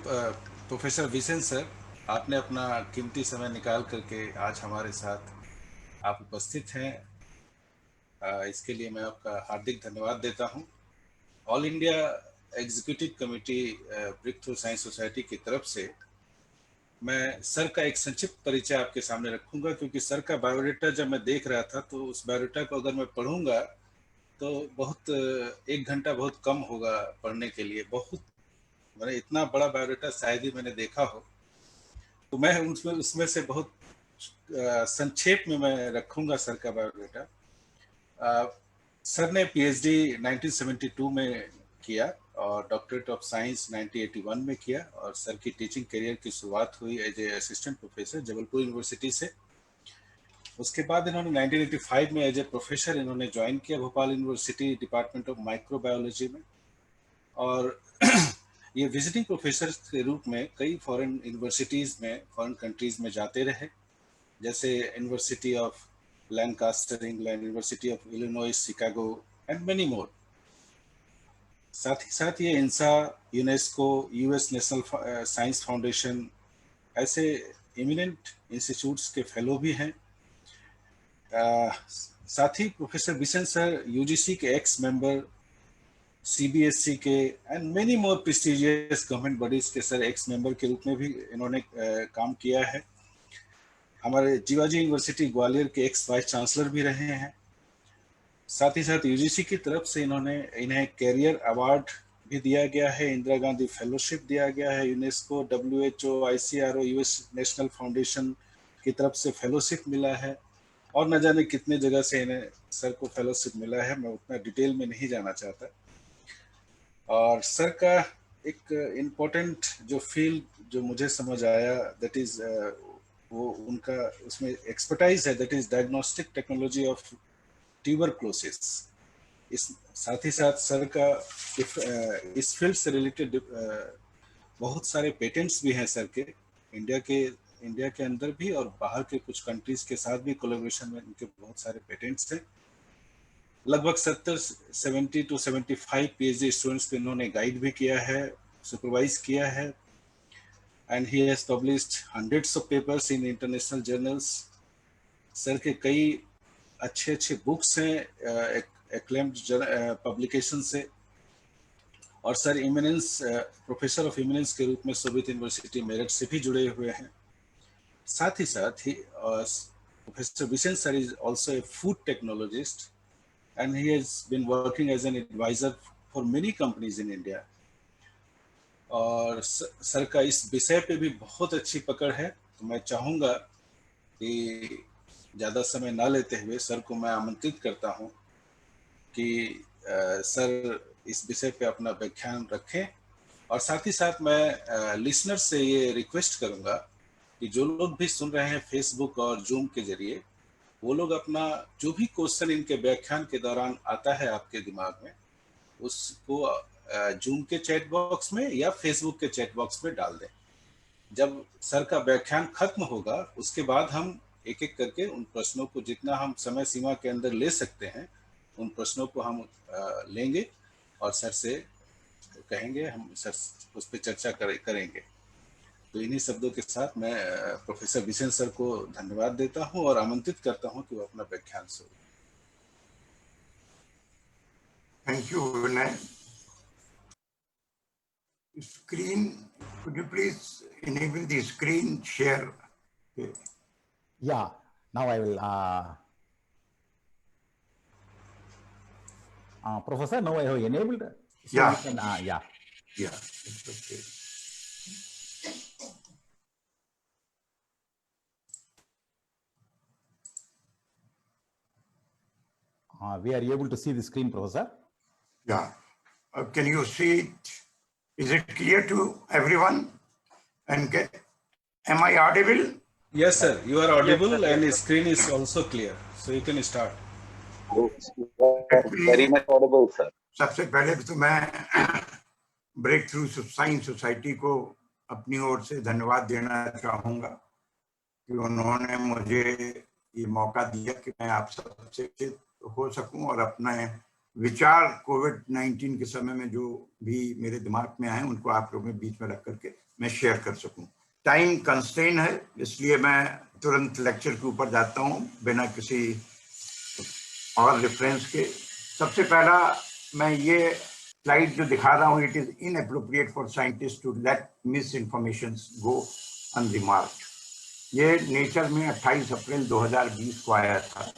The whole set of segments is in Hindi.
प्रोफेसर विसेन सर, आपने अपना कीमती समय निकाल करके आज हमारे साथ आप उपस्थित हैं। इसके लिए मैं आपका हार्दिक धन्यवाद देता हूं। All India executive committee breakthrough science society की तरफ से मैं सर का एक संक्षिप्त परिचय आपके सामने रखूंगा, क्योंकि सर का बायोडाटा जब मैं देख रहा था तो उस बायोडाटा को अगर मैं पढ़ूंगा तो बहुत 1 घंटा बहुत कम होगा पढ़ने के लिए। बहुत, मैंने इतना बड़ा बायोडाटा शायद ही मैंने देखा हो। तो मैं उसमें उसमें से बहुत संक्षेप में मैं रखूंगा सर का बायोडाटा। सर ने पीएचडी 1972 में किया और डॉक्टरेट ऑफ साइंस 1981 में किया, और सर की टीचिंग करियर की शुरुआत हुई as a assistant professor Jabalpur university से। उसके बाद इन्होंने 1985 में एज ए प्रोफेसर इन्होंने ज्वाइन किया Bhopal university department of microbiology में। और ये विजिटिंग प्रोफेसर के रूप में कई फॉरेन यूनिवर्सिटीज़ में, फॉरेन कंट्रीज़ में जाते रहे, जैसे university of Lancaster England, university of Illinois Chicago and many more. साथ ही साथ ये INSA, UNESCO, US National Science Foundation, ऐसे इमिनेंट इंस्टीट्यूट्स के फेलो भी हैं। साथ ही प्रोफेसर बिशन सर यूजीसी के एक्स मेंबर, सीबीएसई के and many more prestigious government bodies के सर एक्स मेंबर के रूप में भी इन्होंने काम किया है। हमारे जीवाजी यूनिवर्सिटी ग्वालियर के एक्स वाइस चांसलर भी रहे हैं। साथ ही साथ यूजीसी की तरफ से इन्हें कैरियर अवार्ड भी दिया गया है, इंदिरा गांधी फेलोशिप दिया गया है, UNESCO, WHO, ICRO, US National Foundation की तरफ से फेलोशिप मिला है, और न जाने कितने जगह से इन्हें सर को फेलोशिप मिला है। मैं उतना डिटेल में नहीं जाना चाहता। और सर का एक इम्पोर्टेंट जो फील्ड जो मुझे समझ आया, दैट इज वो उनका उसमें एक्सपर्टाइज है, that is diagnostic technology of tuberculosis. इस साथ ही साथ सर का इस फील्ड से रिलेटेड बहुत सारे पेटेंट्स भी हैं सर के। इंडिया के अंदर भी और बाहर के कुछ कंट्रीज के साथ भी कोलैबोरेशन में इनके बहुत सारे पेटेंट्स हैं। लगभग 70 to 75 पीएचडी स्टूडेंट्स को इन्होंने गाइड भी किया है, सुपरवाइज किया है, and he has published hundreds of papers in international journals. Sir के कई अच्छे अच्छे बुक्स हैं एक्लेम्ड पब्लिकेशन से। और sir eminence professor of eminence के रूप में सोवियत यूनिवर्सिटी मेरठ से भी जुड़े हुए हैं। साथ ही प्रोफेसर विसेन sir is also a food technologist and he has been working as an advisor for many companies in India. और सर का इस विषय पे भी बहुत अच्छी पकड़ है। तो मैं चाहूँगा कि ज़्यादा समय ना लेते हुए सर को मैं आमंत्रित करता हूँ कि सर इस विषय पे अपना व्याख्यान रखें। और साथ ही साथ मैं लिसनर से ये रिक्वेस्ट करूँगा कि जो लोग भी सुन रहे हैं फेसबुक और जूम के जरिए, वो लोग अपना जो भी क्वेश्चन इनके व्याख्यान के दौरान आता है आपके दिमाग में, उसको जूम के चैट बॉक्स में या फेसबुक के चैट बॉक्स में डाल दें। जब सर का व्याख्यान खत्म होगा उसके बाद हम एक एक करके उन प्रश्नों को, जितना हम समय सीमा के अंदर ले सकते हैं, उन प्रश्नों को हम लेंगे और सर से कहेंगे, हम सर उस पर चर्चा करेंगे। तो इन्हीं शब्दों के साथ मैं प्रोफेसर विसेन सर को धन्यवाद देता हूं और आमंत्रित करता हूं कि वो अपना व्याख्यान शुरू। Thank you Vinay. Screen, could you please enable the screen share? Okay. Yeah, now I will. Professor, now I have enabled. So Yeah. you can, yeah. Yeah, it's okay. We are able to see the screen, Professor. Yeah. Can you see it? Is it clear to everyone? And am I audible? Yes, sir. You are audible, yes, and the screen is also clear. So you can start. Very much audible, sir. सबसे पहले तो मैं ब्रेक थ्रू साइंस सोसाइटी को अपनी ओर से धन्यवाद देना चाहूँगा कि उन्होंने मुझे ये मौका दिया कि मैं आप सबसे हो सकूं और अपने विचार कोविड-19 के समय में जो भी मेरे दिमाग में आए उनको आप लोगों में बीच में रख करके मैं शेयर कर सकूं। टाइम कंस्ट्रेन है, इसलिए मैं तुरंत लेक्चर के ऊपर जाता हूं बिना किसी और रेफरेंस के। सबसे पहला मैं ये स्लाइड जो दिखा रहा हूं, it is inappropriate for scientist to let misinformation go unremarked. ये नेचर में 28 अप्रैल 2020 को आया था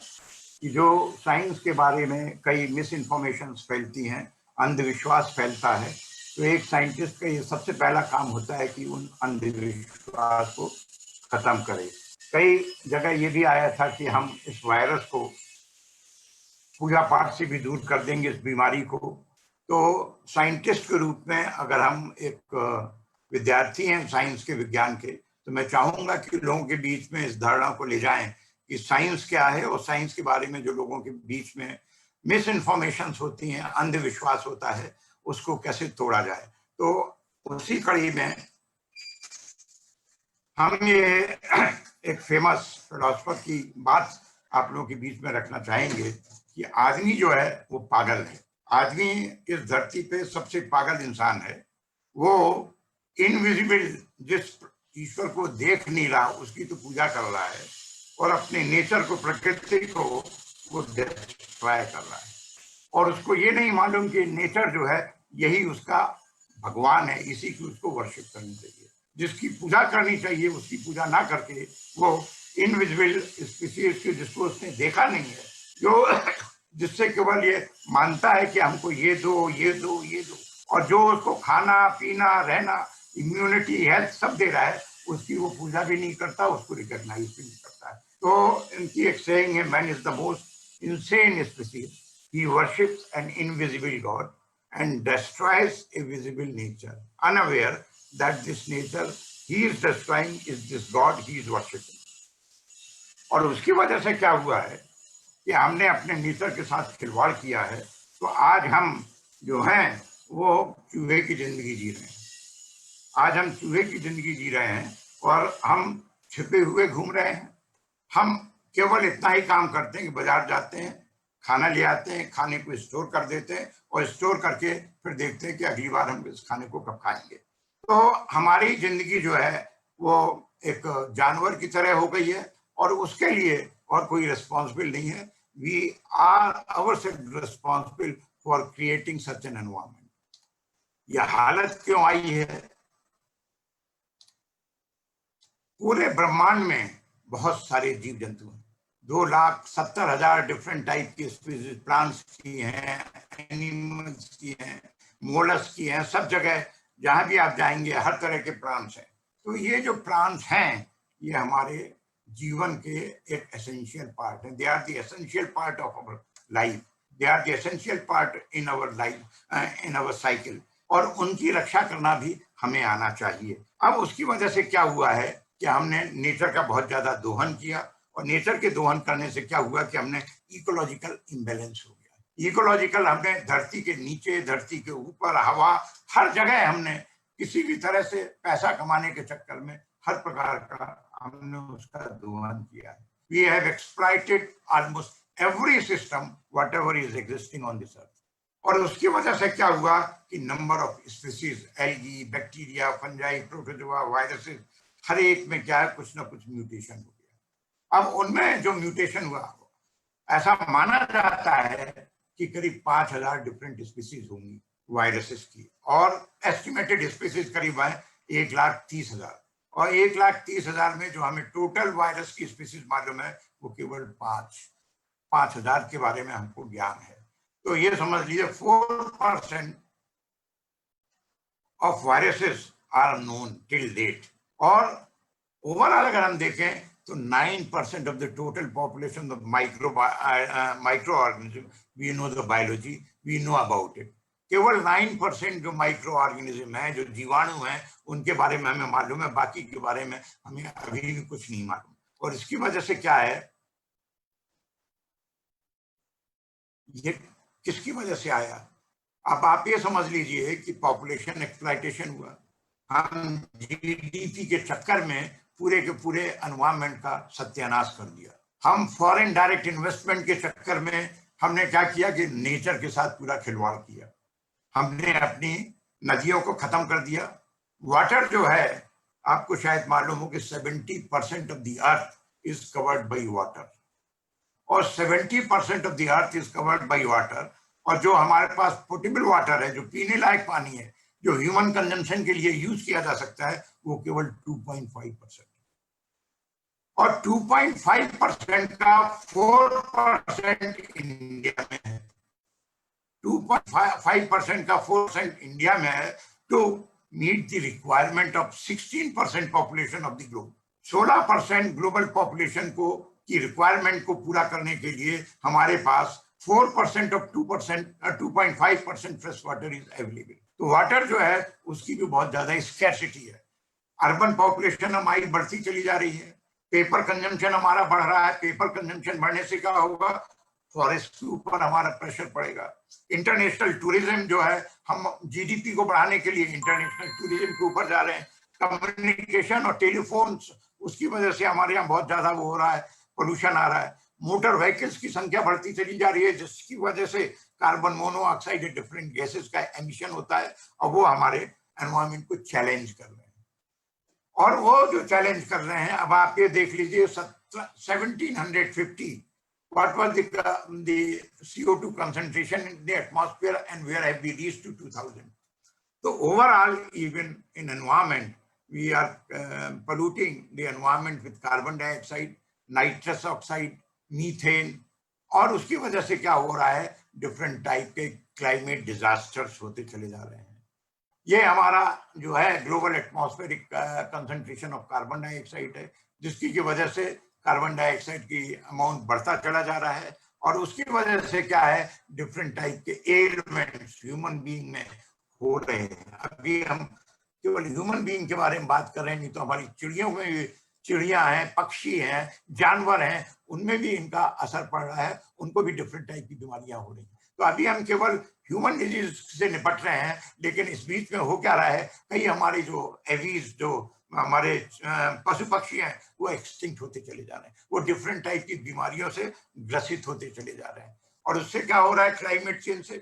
कि जो साइंस के बारे में कई मिस इन्फॉर्मेशन फैलती हैं, अंधविश्वास फैलता है, तो एक साइंटिस्ट का ये सबसे पहला काम होता है कि उन अंधविश्वास को खत्म करे। कई जगह ये भी आया था कि हम इस वायरस को पूजा पाठ से भी दूर कर देंगे, इस बीमारी को। तो साइंटिस्ट के रूप में अगर हम एक विद्यार्थी हैं साइंस के, विज्ञान के, तो मैं चाहूंगा कि लोगों के बीच में इस धारणा को ले जाएं कि साइंस क्या है और साइंस के बारे में जो लोगों के बीच में मिस इन्फॉर्मेशन होती हैं, अंधविश्वास होता है, उसको कैसे तोड़ा जाए। तो उसी कड़ी में हम ये एक फेमस फिलोसोफर की बात आप लोगों के बीच में रखना चाहेंगे कि आदमी जो है वो पागल है। आदमी इस धरती पे सबसे पागल इंसान है। वो इनविजिबल, जिस ईश्वर को देख नहीं रहा, उसकी तो पूजा कर रहा है और अपने नेचर को, प्रकृति को वो डिस्ट्रॉय कर रहा है। और उसको ये नहीं मालूम कि नेचर जो है यही उसका भगवान है, इसी की उसको वर्शिप करनी चाहिए। जिसकी पूजा करनी चाहिए उसकी पूजा ना करके वो इनविजिबल स्पीशीज की, जिसको उसने देखा नहीं है, जो जिससे केवल ये मानता है कि हमको ये दो, ये दो, ये दो, और जो उसको खाना पीना रहना, इम्यूनिटी, हेल्थ सब दे रहा है, उसकी वो पूजा भी नहीं करता, उसको रिकॉग्नाइज भी नहीं करता है। तो इनकी एक सेइंग है, man is the most insane species, he worships an invisible God and destroys a visible nature, unaware that this nature he is destroying is this God he is worshipping. और उसकी वजह से क्या हुआ है कि हमने अपने नेचर के साथ खिलवाड़ किया है। तो आज हम जो हैं वो चूहे की जिंदगी जी रहे हैं। आज हम चूहे की जिंदगी जी रहे हैं और हम छिपे हुए घूम रहे हैं। हम केवल इतना ही काम करते हैं कि बाजार जाते हैं, खाना ले आते हैं, खाने को स्टोर कर देते हैं और स्टोर करके फिर देखते हैं कि अगली बार हम इस खाने को कब खाएंगे। तो हमारी जिंदगी जो है वो एक जानवर की तरह हो गई है और उसके लिए और कोई रिस्पॉन्सिबल नहीं है। We are ourselves responsible for creating such an environment. यह हालत क्यों आई है? पूरे ब्रह्मांड में बहुत सारे जीव जंतु हैं, 2,70,000 डिफरेंट टाइप की स्पीशीज, प्लांट्स की हैं, एनिमल्स की हैं, मोलस्क की हैं। सब जगह जहां भी आप जाएंगे हर तरह के प्लांट्स हैं। तो ये जो प्लांट्स हैं ये हमारे जीवन के एक एसेंशियल पार्ट हैं। They are the essential part of our life, they are the essential part in our life, in our cycle, और उनकी रक्षा करना भी हमें आना चाहिए। अब उसकी वजह से क्या हुआ है कि हमने नेचर का बहुत ज्यादा दोहन किया और नेचर के दोहन करने से क्या हुआ कि हमने इकोलॉजिकल इम्बैलेंस हो गया। इकोलॉजिकल, हमने धरती के नीचे, धरती के ऊपर, हवा, हर जगह हमने किसी भी तरह से पैसा कमाने के चक्कर में हर प्रकार का हमने उसका दोहन किया है। We have exploited almost every system whatever is existing on this earth. और उसकी वजह से क्या हुआ कि number of species, algae, bacteria, fungi, protozoa, viruses, हर एक में क्या है, कुछ ना कुछ म्यूटेशन हो गया। अब उनमें जो म्यूटेशन हुआ, ऐसा माना जाता है कि करीब 5,000 डिफरेंट स्पीशीज होंगी वायरसेस की, और एस्टिमेटेड स्पीशीज करीब है 1,30,000। और 1,30,000 में जो हमें टोटल वायरस की स्पीशीज मालूम है वो केवल 5,000 के बारे में हमको ज्ञान है। तो ये समझ लीजिए 4% of viruses are known till date. और ओवरऑल अगर हम देखें तो 9% of the total population of microorganism, we know the biology, we know about it. केवल 9% जो माइक्रो ऑर्गेनिज्म है, जो जीवाणु हैं, उनके बारे में हमें मालूम है, बाकी के बारे में हमें अभी भी कुछ नहीं मालूम। और इसकी वजह से क्या है, ये किसकी वजह से आया? अब आप ये समझ लीजिए कि पॉपुलेशन एक्सप्लॉइटेशन हुआ। हम जीडीपी के चक्कर में पूरे के पूरे एनवायरनमेंट का सत्यानाश कर दिया। हम फॉरेन डायरेक्ट इन्वेस्टमेंट के चक्कर में हमने क्या किया कि नेचर के साथ पूरा खिलवाड़ किया। हमने अपनी नदियों को खत्म कर दिया, वाटर जो है, आपको शायद मालूम हो कि 70% of the earth is covered by water, और 70% of the earth is covered by water. और जो हमारे पास पोटेबल वाटर है, जो पीने लायक पानी है, जो ह्यूमन कंजम्पशन के लिए यूज किया जा सकता है, वो केवल 2.5%। और 2.5% का 4% इंडिया में है। 2.5% का 4% इंडिया में है to meet the requirement of 16% population of the globe. 16% global population को की रिक्वायरमेंट को पूरा करने के लिए हमारे पास 4% of 2.5% fresh water is available. तो वाटर जो है उसकी भी बहुत ज्यादा स्कैर्सिटी है। अर्बन पॉपुलेशन हमारी बढ़ती चली जा रही है, पेपर कंजम्पशन हमारा बढ़ रहा है। पेपर कंजम्पशन बढ़ने से क्या होगा, फॉरेस्ट के ऊपर हमारा प्रेशर पड़ेगा। इंटरनेशनल टूरिज्म जो है, हम जीडीपी को बढ़ाने के लिए इंटरनेशनल टूरिज्म के ऊपर जा रहे हैं। कम्युनिकेशन और टेलीफोन, उसकी वजह से हमारे यहाँ बहुत ज्यादा वो हो रहा है, पोल्यूशन आ रहा है। मोटर व्हीकल्स की संख्या बढ़ती चली जा रही है, जिसकी वजह से कार्बन मोनोऑक्साइड, डिफरेंट गैसेस का एमिशन होता है, और वो हमारे एनवायरमेंट को चैलेंज कर रहे हैं। और वो जो चैलेंज कर रहे हैं, अब आप ये देख लीजिए 1750 what was the CO2 concentration in the atmosphere and where have we reached to 2000. So overall, even in environment, we are polluting the environment with carbon dioxide, nitrous oxide, methane, और उसकी वजह से क्या हो रहा है, डिफरेंट टाइप के क्लाइमेट डिजास्टर्स होते चले जा रहे हैं। ये हमारा जो है global atmospheric concentration of carbon dioxide है, जिसकी की वजह से कार्बन डाइऑक्साइड की अमाउंट बढ़ता चला जा रहा है, और उसकी वजह से क्या है, डिफरेंट टाइप के एलिमेंट्स ह्यूमन बीइंग में हो रहे हैं। अभी हम केवल ह्यूमन बीइंग के बारे में बात कर रहे हैं, नहीं तो हमारी चिड़ियों में भी, चिड़िया हैं, पक्षी हैं, जानवर हैं, उनमें भी इनका असर पड़ रहा है, उनको भी डिफरेंट टाइप की बीमारियां हो रही हैं। तो अभी हम केवल ह्यूमन डिजीज से निपट रहे हैं, लेकिन इस बीच में हो क्या रहा है, कई हमारे जो एवीज, जो हमारे पशु पक्षी हैं, वो एक्सटिंक्ट होते चले जा रहे हैं, वो डिफरेंट टाइप की बीमारियों से ग्रसित होते चले जा रहे हैं। और उससे क्या हो रहा है, क्लाइमेट चेंज से।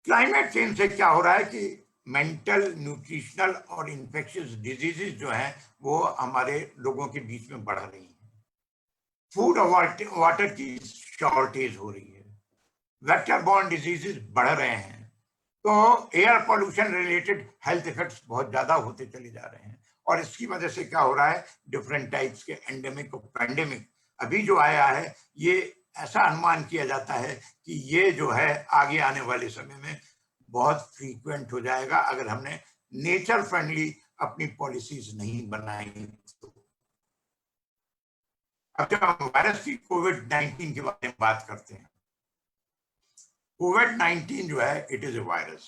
क्लाइमेट चेंज से क्या हो रहा है कि मेंटल, न्यूट्रिशनल और इन्फेक्शियस डिजीजेस जो हैं, वो हमारे लोगों के बीच में बढ़ रही हैं। फूड और वाटर की शॉर्टेज हो रही है, वेक्टर बॉर्न डिजीजेस बढ़ रहे हैं, तो air pollution related health effects बहुत ज्यादा होते चले जा रहे हैं। और इसकी वजह से क्या हो रहा है, डिफरेंट टाइप्स के एंडेमिक और पैंडेमिक अभी जो आया है, ये ऐसा अनुमान किया जाता है कि ये जो है आगे आने वाले समय में बहुत फ्रीक्वेंट हो जाएगा, अगर हमने नेचर फ्रेंडली अपनी पॉलिसीज नहीं बनाई तो। अब जब हम वायरस की कोविड-19 के बारे में बात करते हैं, कोविड-19 जो है, इट इज ए वायरस।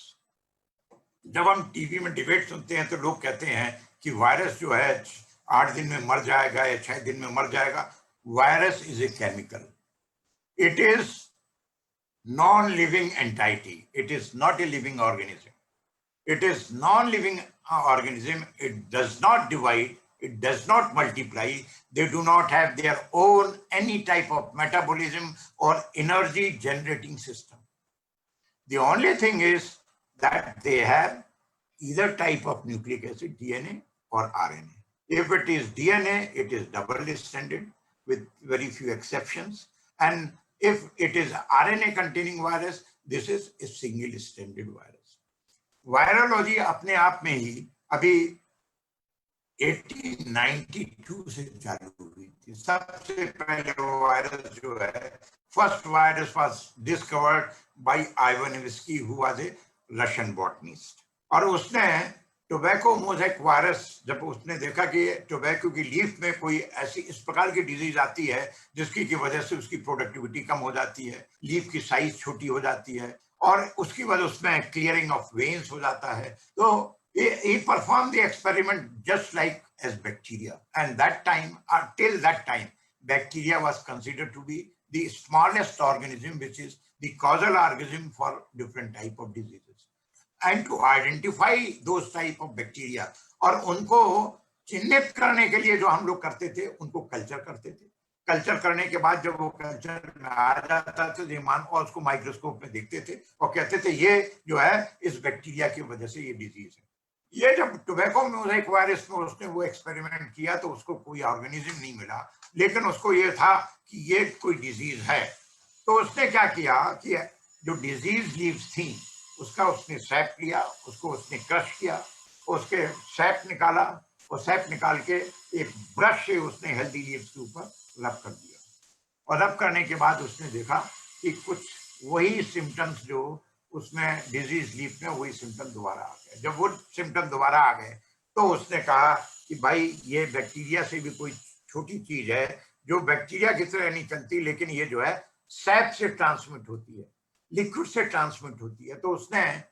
जब हम टीवी में डिबेट सुनते हैं तो लोग कहते हैं कि वायरस जो है 8 दिन में मर जाएगा या 6 दिन में मर जाएगा। Virus is a chemical, it is non-living entity, it is not a living organism, it is non-living organism, it does not divide, it does not multiply, they do not have their own any type of metabolism or energy generating system. The only thing is that they have either type of nucleic acid, DNA or RNA. If it is DNA, it is double stranded with very few exceptions, and if it is RNA containing virus, this is a single stranded virus. Virology अपने आप में ही अभी 1892 से चालू हुई थी। सबसे पहले वो वायरस जो है, first virus was discovered by Ivanovsky, who was a Russian botanist, और उसने टोबैको मोज़ेक वायरस, जब उसने देखा कि टोबैको की लीफ में कोई ऐसी इस प्रकार की डिजीज आती है जिसकी की वजह से उसकी प्रोडक्टिविटी कम हो जाती है, लीफ की साइज छोटी हो जाती है, और उसकी वजह उसमें क्लियरिंग ऑफ वेन्स हो जाता है, तो he performed the experiment just like as bacteria, and that time, till that time, bacteria was considered to be the smallest organism, which is the causal organism for different type of diseases. And to identify those type of bacteria, और उनको चिन्हित करने के लिए जो हम लोग करते थे, उनको कल्चर करते थे। कल्चर करने के बाद जब वो कल्चर में आ जाता था, मान और उसको माइक्रोस्कोप में देखते थे और कहते थे ये जो है इस बैक्टीरिया की वजह से ये डिजीज है, ये जब टोबैको मोज़ेक वायरस में उसने वो एक्सपेरिमेंट किया तो उसको कोई ऑर्गेनिज्म नहीं मिला, लेकिन उसको ये था कि ये कोई डिजीज है। तो उसने क्या किया कि जो डिजीज लीव्स थी उसका उसने सैप लिया, उसको उसने क्रश किया, उसके सैप निकाला और सैप निकाल के एक ब्रश से उसने हेल्दी लीव्स के ऊपर रब कर दिया। और रब करने के बाद उसने देखा कि कुछ वही सिम्टम्स जो उसमें डिजीज लीफ में, वही सिम्टम दोबारा आ गए। जब वो सिम्टम दोबारा आ गए तो उसने कहा कि भाई ये बैक्टीरिया से भी कोई छोटी चीज है जो बैक्टीरिया की तरह नहीं चलती, लेकिन ये जो है सैप से ट्रांसमिट होती है, लिक्विड से ट्रांसमिट होती है। तो उसने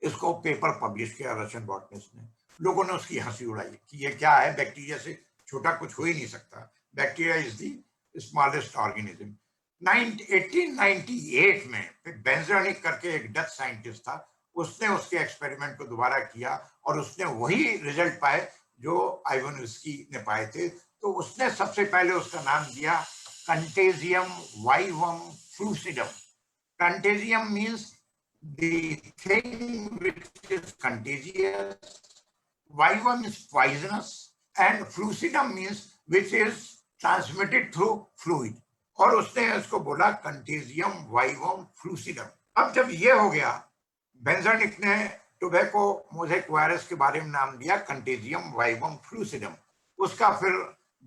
इसको पेपर पब्लिश किया रशियन बॉटनिस्ट ने। लोगों ने उसकी हंसी उड़ाई कि ये क्या है, बैक्टीरिया से छोटा कुछ हो ही नहीं सकता, bacteria is the smallest organism. 1898 में बेंजरनिक करके एक डच साइंटिस्ट था, उसने उसके एक्सपेरिमेंट को दोबारा किया और उसने वही रिजल्ट पाए जो आइवानोव्स्की ने पाए थे। तो उसने सबसे पहले उसका नाम दिया कंटेजियम वाइवम फ्लूसिडम। कंटेजियम means the thing which is contagious, vivum is poisonous, and flucidum means which is transmitted through fluid. और उसने इसको बोला कंटेजियम वाइवम फ्लूसिडम। अब जब ये हो गया, बेंजरनिक ने टोबैको मोज़ेक वायरस के बारे में नाम दिया कंटेजियम वाइवम फ्लूसिडम। उसका फिर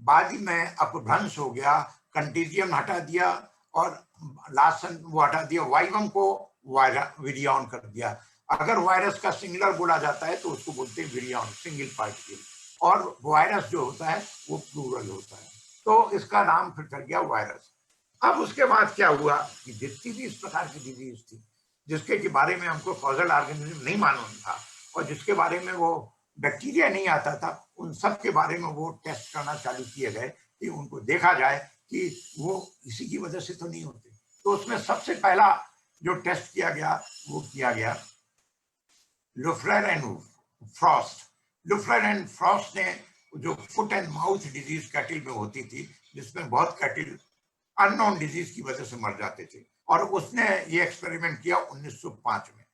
बाद में अपभ्रंश हो गया, कंटेजियम हटा दिया और लास्ट वो हटा दिया, वाइवम को विरियन कर दिया। अगर वायरस का सिंगुलर बोला जाता है तो उसको बोलते हैं विरियन, सिंगल पार्टिकल, और वायरस जो होता है वो प्लूरल होता है। तो इसका नाम फिर चल गया वायरस। अब उसके बाद क्या हुआ कि जितनी भी इस प्रकार की डिजीज थी जिसके के बारे में हमको कॉजल ऑर्गेनिज्म नहीं मालूम था और जिसके बारे में वो बैक्टीरिया नहीं आता था, उन सब के बारे में वो टेस्ट करना चालू किए गए कि उनको देखा जाए कि वो इसी की वजह से तो नहीं होते। तो उसमें सबसे पहला जो टेस्ट किया गया वो किया गया लुफ्रेर एंड फ्रॉस्ट। लुफ्रेर एंड फ्रॉस्ट ने जो फुट एंड माउथ डिजीज कैटिल में होती थी, जिसमें बहुत कैटिल अननोन डिजीज की वजह से मर जाते थे, और उसने ये एक्सपेरिमेंट किया 1905 में।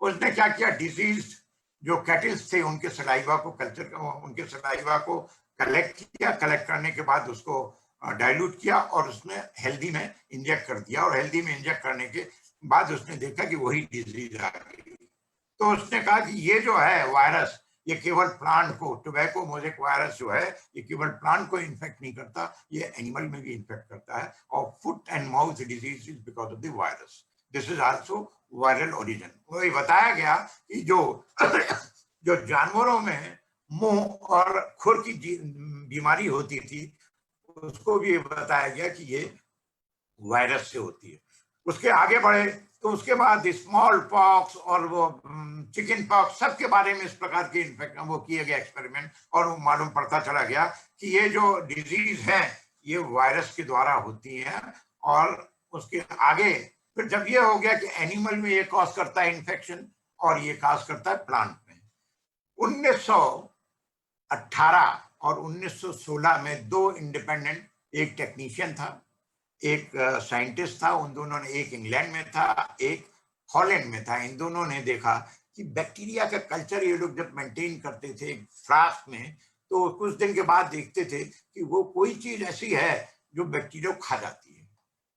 उसने क्या किया, डिजीज जो कैटिल्स थे उनके सलाइवा को उनके सलाइवा को कलेक्ट किया, कलेक्ट करने के बाद उसको डाइल्यूट किया और उसने हेल्दी में इंजेक्ट कर दिया, और हेल्दी में इंजेक्ट करने के बाद उसने देखा कि वही डिजीज आ गई। तो उसने कहा कि ये जो है वायरस, ये केवल प्लांट को, टोबैको मोज़ेक वायरस जो है ये केवल प्लांट को इन्फेक्ट नहीं करता, ये एनिमल में भी इन्फेक्ट करता है, और foot and mouth disease is because of the virus, this is also viral origin. वही बताया गया कि जो जानवरों में मुंह और खुर की बीमारी होती थी उसको भी बताया गया कि ये वायरस से होती है। उसके आगे बढ़े तो उसके बाद स्मॉल पॉक्स और वो चिकन पॉक्स सबके बारे में इस प्रकार के इन्फेक्शन वो किए गए एक्सपेरिमेंट, और वो मालूम पड़ता चला गया कि ये जो डिजीज है ये वायरस के द्वारा होती है। और उसके आगे फिर जब ये हो गया कि एनिमल में ये कॉज करता है इन्फेक्शन और ये कॉज करता है प्लांट में, 1918 और 1916 में दो इंडिपेंडेंट, एक टेक्नीशियन था, एक साइंटिस्ट था, उन दोनों ने, एक इंग्लैंड में था, एक हॉलैंड में था, इन दोनों ने देखा कि बैक्टीरिया का कल्चर ये लोग जब मेंटेन करते थे फ्लास्क में, तो कुछ दिन के बाद देखते थे कि वो कोई चीज ऐसी है जो बैक्टीरिया को खा जाती है,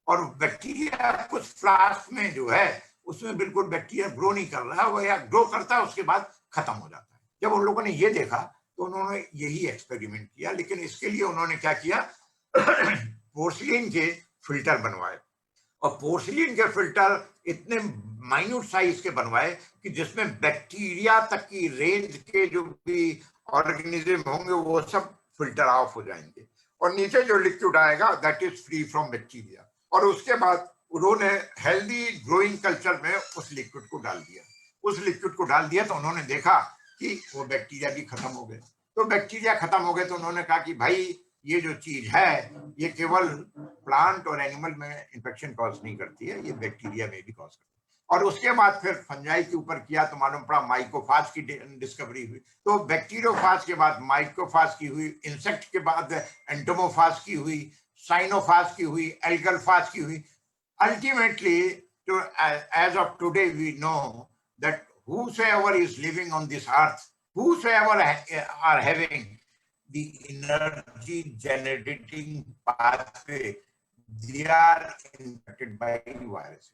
और बैक्टीरिया कुछ फ्लास्क में जो है उसमें बिल्कुल बैक्टीरिया ग्रो नहीं कर रहा है, वो या ग्रो करता है उसके बाद खत्म हो जाता है। जब उन लोगों ने ये देखा तो उन्होंने यही एक्सपेरिमेंट किया, लेकिन इसके लिए उन्होंने क्या किया पोर्सिलिन के फिल्टर बनवाए, और पोर्सिलिन के फिल्टर इतने माइन्यूट साइज के बनवाए कि जिसमें बैक्टीरिया तक की रेंज के जो भी ऑर्गेनिज्म होंगे वो सब फिल्टर ऑफ हो जाएंगे, और नीचे जो लिक्विड आएगा that is free from bacteria. और उसके बाद उन्होंने हेल्दी ग्रोइंग कल्चर में उस लिक्विड को डाल दिया। उस लिक्विड को डाल दिया तो उन्होंने देखा कि वो बैक्टीरिया भी खत्म हो गए। तो बैक्टीरिया खत्म हो गए तो उन्होंने कहा कि भाई ये जो चीज है ये केवल प्लांट और एनिमल में इंफेक्शन कॉज नहीं करती है, ये बैक्टीरिया में भी कॉज करती है। और उसके बाद फिर फंजाई के ऊपर किया तो मालूम पड़ा माइकोफाज की डिस्कवरी हुई, तो बैक्टीरियोफाज के बाद माइकोफाज की हुई, इंसेक्ट के बाद एंटोमोफाज की हुई, साइनोफाज की हुई, एल्गलफाज की हुई। Ultimately as of today we know that whosoever is living on this earth, whosoever are having the energy generating pathway, they are infected by viruses.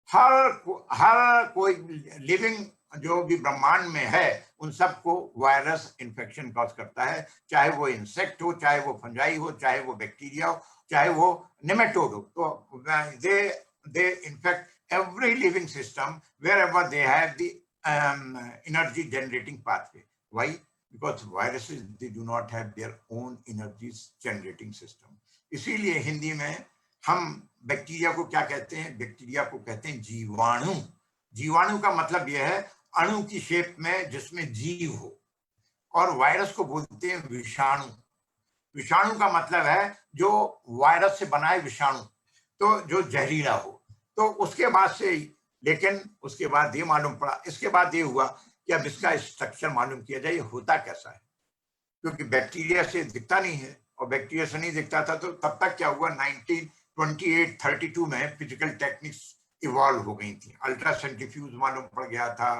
हर कोई लिविंग जो भी ब्रह्मांड में है उन सबको वायरस इन्फेक्शन कॉज करता है, चाहे वो इंसेक्ट हो, चाहे वो फंजाई हो, चाहे वो बैक्टीरिया हो, चाहे वो नेमेटोड हो. तो they infect every living system wherever they have the energy generating pathway. Why? Because viruses, they do not have their own energy generating system. इसीलिए हिंदी में हम बैक्टीरिया को क्या कहते हैं? बैक्टीरिया को कहते हैं जीवाणु. जीवाणु का मतलब यह है अणु की शेप में जिसमें जीव हो, और वायरस को बोलते हैं विषाणु. विषाणु का मतलब है जो वायरस से बना है विषाणु, तो जो जहरीला हो. तो उसके बाद से, लेकिन उसके बाद ये मालूम पड़ा, इसके बाद ये हुआ कि अब इसका स्ट्रक्चर मालूम किया जाए, होता कैसा है, क्योंकि बैक्टीरिया से दिखता नहीं है, और बैक्टीरिया से नहीं दिखता था. तो तब तक क्या हुआ, 1928-32 में फिजिकल टेक्निक्स इवॉल्व हो गई थी. अल्ट्रा सेंट्रीफ्यूज मालूम पड़ गया था,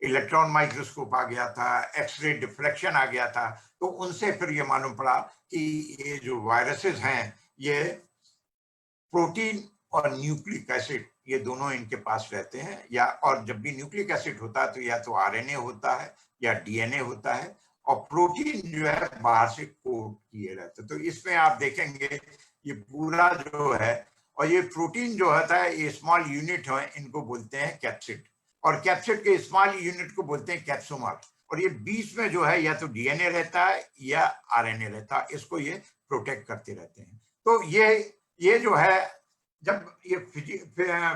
इलेक्ट्रॉन माइक्रोस्कोप आ गया था, एक्सरे डिफ्लेक्शन आ गया था. तो उनसे फिर ये मालूम पड़ा कि ये जो वायरसेस हैं ये प्रोटीन और न्यूक्लिक एसिड, ये दोनों इनके पास रहते हैं. या और जब भी न्यूक्लिक एसिड होता है तो या तो आरएनए होता है या डीएनए होता है, और प्रोटीन जो है बाहर से कोट किए रहते हैं. तो इसमें आप देखेंगे ये पूरा जो है, और ये प्रोटीन जो होता है ये स्मॉल यूनिट है, इनको बोलते हैं कैप्सिड, और कैप्सिड के स्मॉल यूनिट को बोलते हैं कैप्सोमर. और ये बीच में जो है या तो डीएनए रहता है या आरएनए रहता है, इसको ये प्रोटेक्ट करते रहते हैं. तो ये जो है, जब ये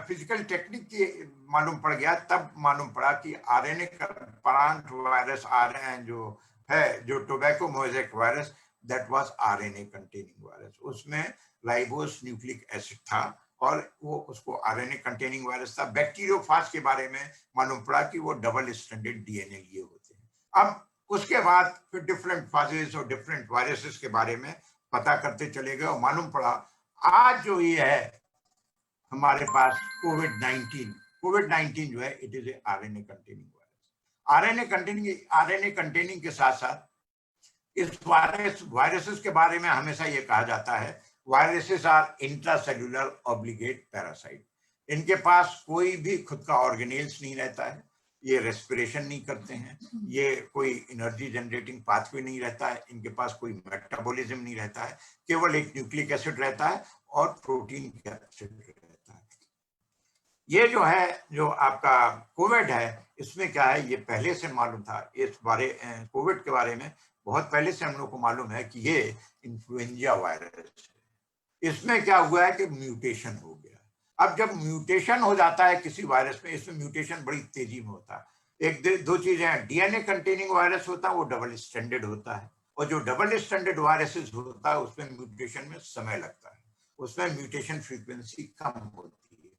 फिजिकल टेक्निक की मालूम पड़ गया, तब मालूम पड़ा कि आरएनए का प्लांट वायरस आरएनए जो है, जो tobacco mosaic virus, that was RNA containing virus. उसमें राइबोस न्यूक्लिक एसिड था और वो उसको आरएनए कंटेनिंग वायरस था. बैक्टीरियोफाज के बारे में मालूम पड़ा कि वो डबल स्ट्रैंडेड डीएनए लिए होते हैं. अब उसके बाद फिर डिफरेंट फाजेस और डिफरेंट वायरसेस के बारे में पता करते चले गए, और मालूम पड़ा आज जो ये है हमारे पास कोविड-19 जो है, it is a RNA containing virus. RNA containing के साथ साथ इस वायरसेस के बारे में हमेशा ये कहा जाता है, viruses are intracellular obligate parasite. इनके पास कोई भी खुद का ऑर्गेनेल्स नहीं रहता है, ये रेस्पिरेशन नहीं करते हैं, ये कोई एनर्जी जनरेटिंग पाथवे नहीं रहता है, इनके पास कोई मेटाबॉलिज्म नहीं रहता है, केवल एक न्यूक्लिक एसिड रहता है और प्रोटीन कैप्सिड रहता है. ये जो है, जो आपका कोविड है, इसमें क्या है, ये पहले से मालूम था. इस बारे कोविड के बारे में बहुत पहले से हम लोग को मालूम है कि ये इन्फ्लुएंजा वायरस है. इसमें क्या हुआ है कि म्यूटेशन हो गया. अब जब म्यूटेशन हो जाता है किसी वायरस में, इसमें म्यूटेशन बड़ी तेजी में होता है. एक दो चीजें हैं, डीएनए कंटेनिंग वायरस होता है वो डबल स्ट्रैंडेड होता है, और जो डबल स्ट्रैंडेड वायरसेस होता है उसमें म्यूटेशन में समय लगता है, उसमें म्यूटेशन फ्रीक्वेंसी कम होती है.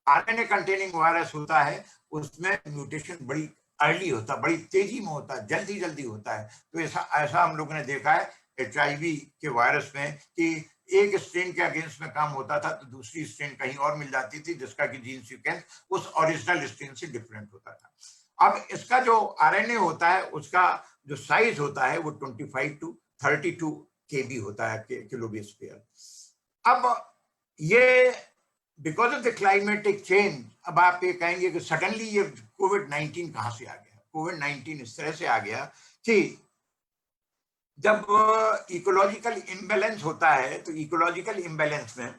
आरएनए कंटेनिंग वायरस होता है उसमें म्यूटेशन बड़ी अर्ली होता है, बड़ी तेजी में होता है, जल्दी होता है. तो ऐसा हम लोगों ने देखा है HIV के वायरस में कि एक स्ट्रेन के अगेंस्ट में काम होता था तो दूसरी स्ट्रेन कहीं और मिल जाती थी, जिसका कि जीन सीक्वेंस उस ओरिजिनल स्ट्रेन से डिफरेंट होता था. अब इसका जो आरएनए होता है उसका जो साइज होता है वो 25 to 32 kb होता है, किलोबेस पेयर. अब ये because of the climatic change, अब आप ये कहेंगे कि सडनली ये कोविड-19 कहां से आ गया. कोविड-19 इस तरह से आ गया कि जब इकोलॉजिकल इम्बैलेंस होता है, तो इकोलॉजिकल इम्बैलेंस में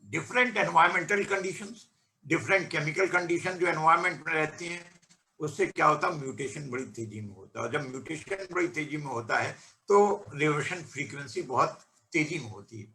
different environmental conditions, different chemical condition जो एनवायरमेंट में रहती हैं, उससे क्या होता है, म्यूटेशन बड़ी तेजी में होता है. और जब म्यूटेशन बड़ी तेजी में होता है तो रिवर्शन फ्रीक्वेंसी बहुत तेजी में होती है.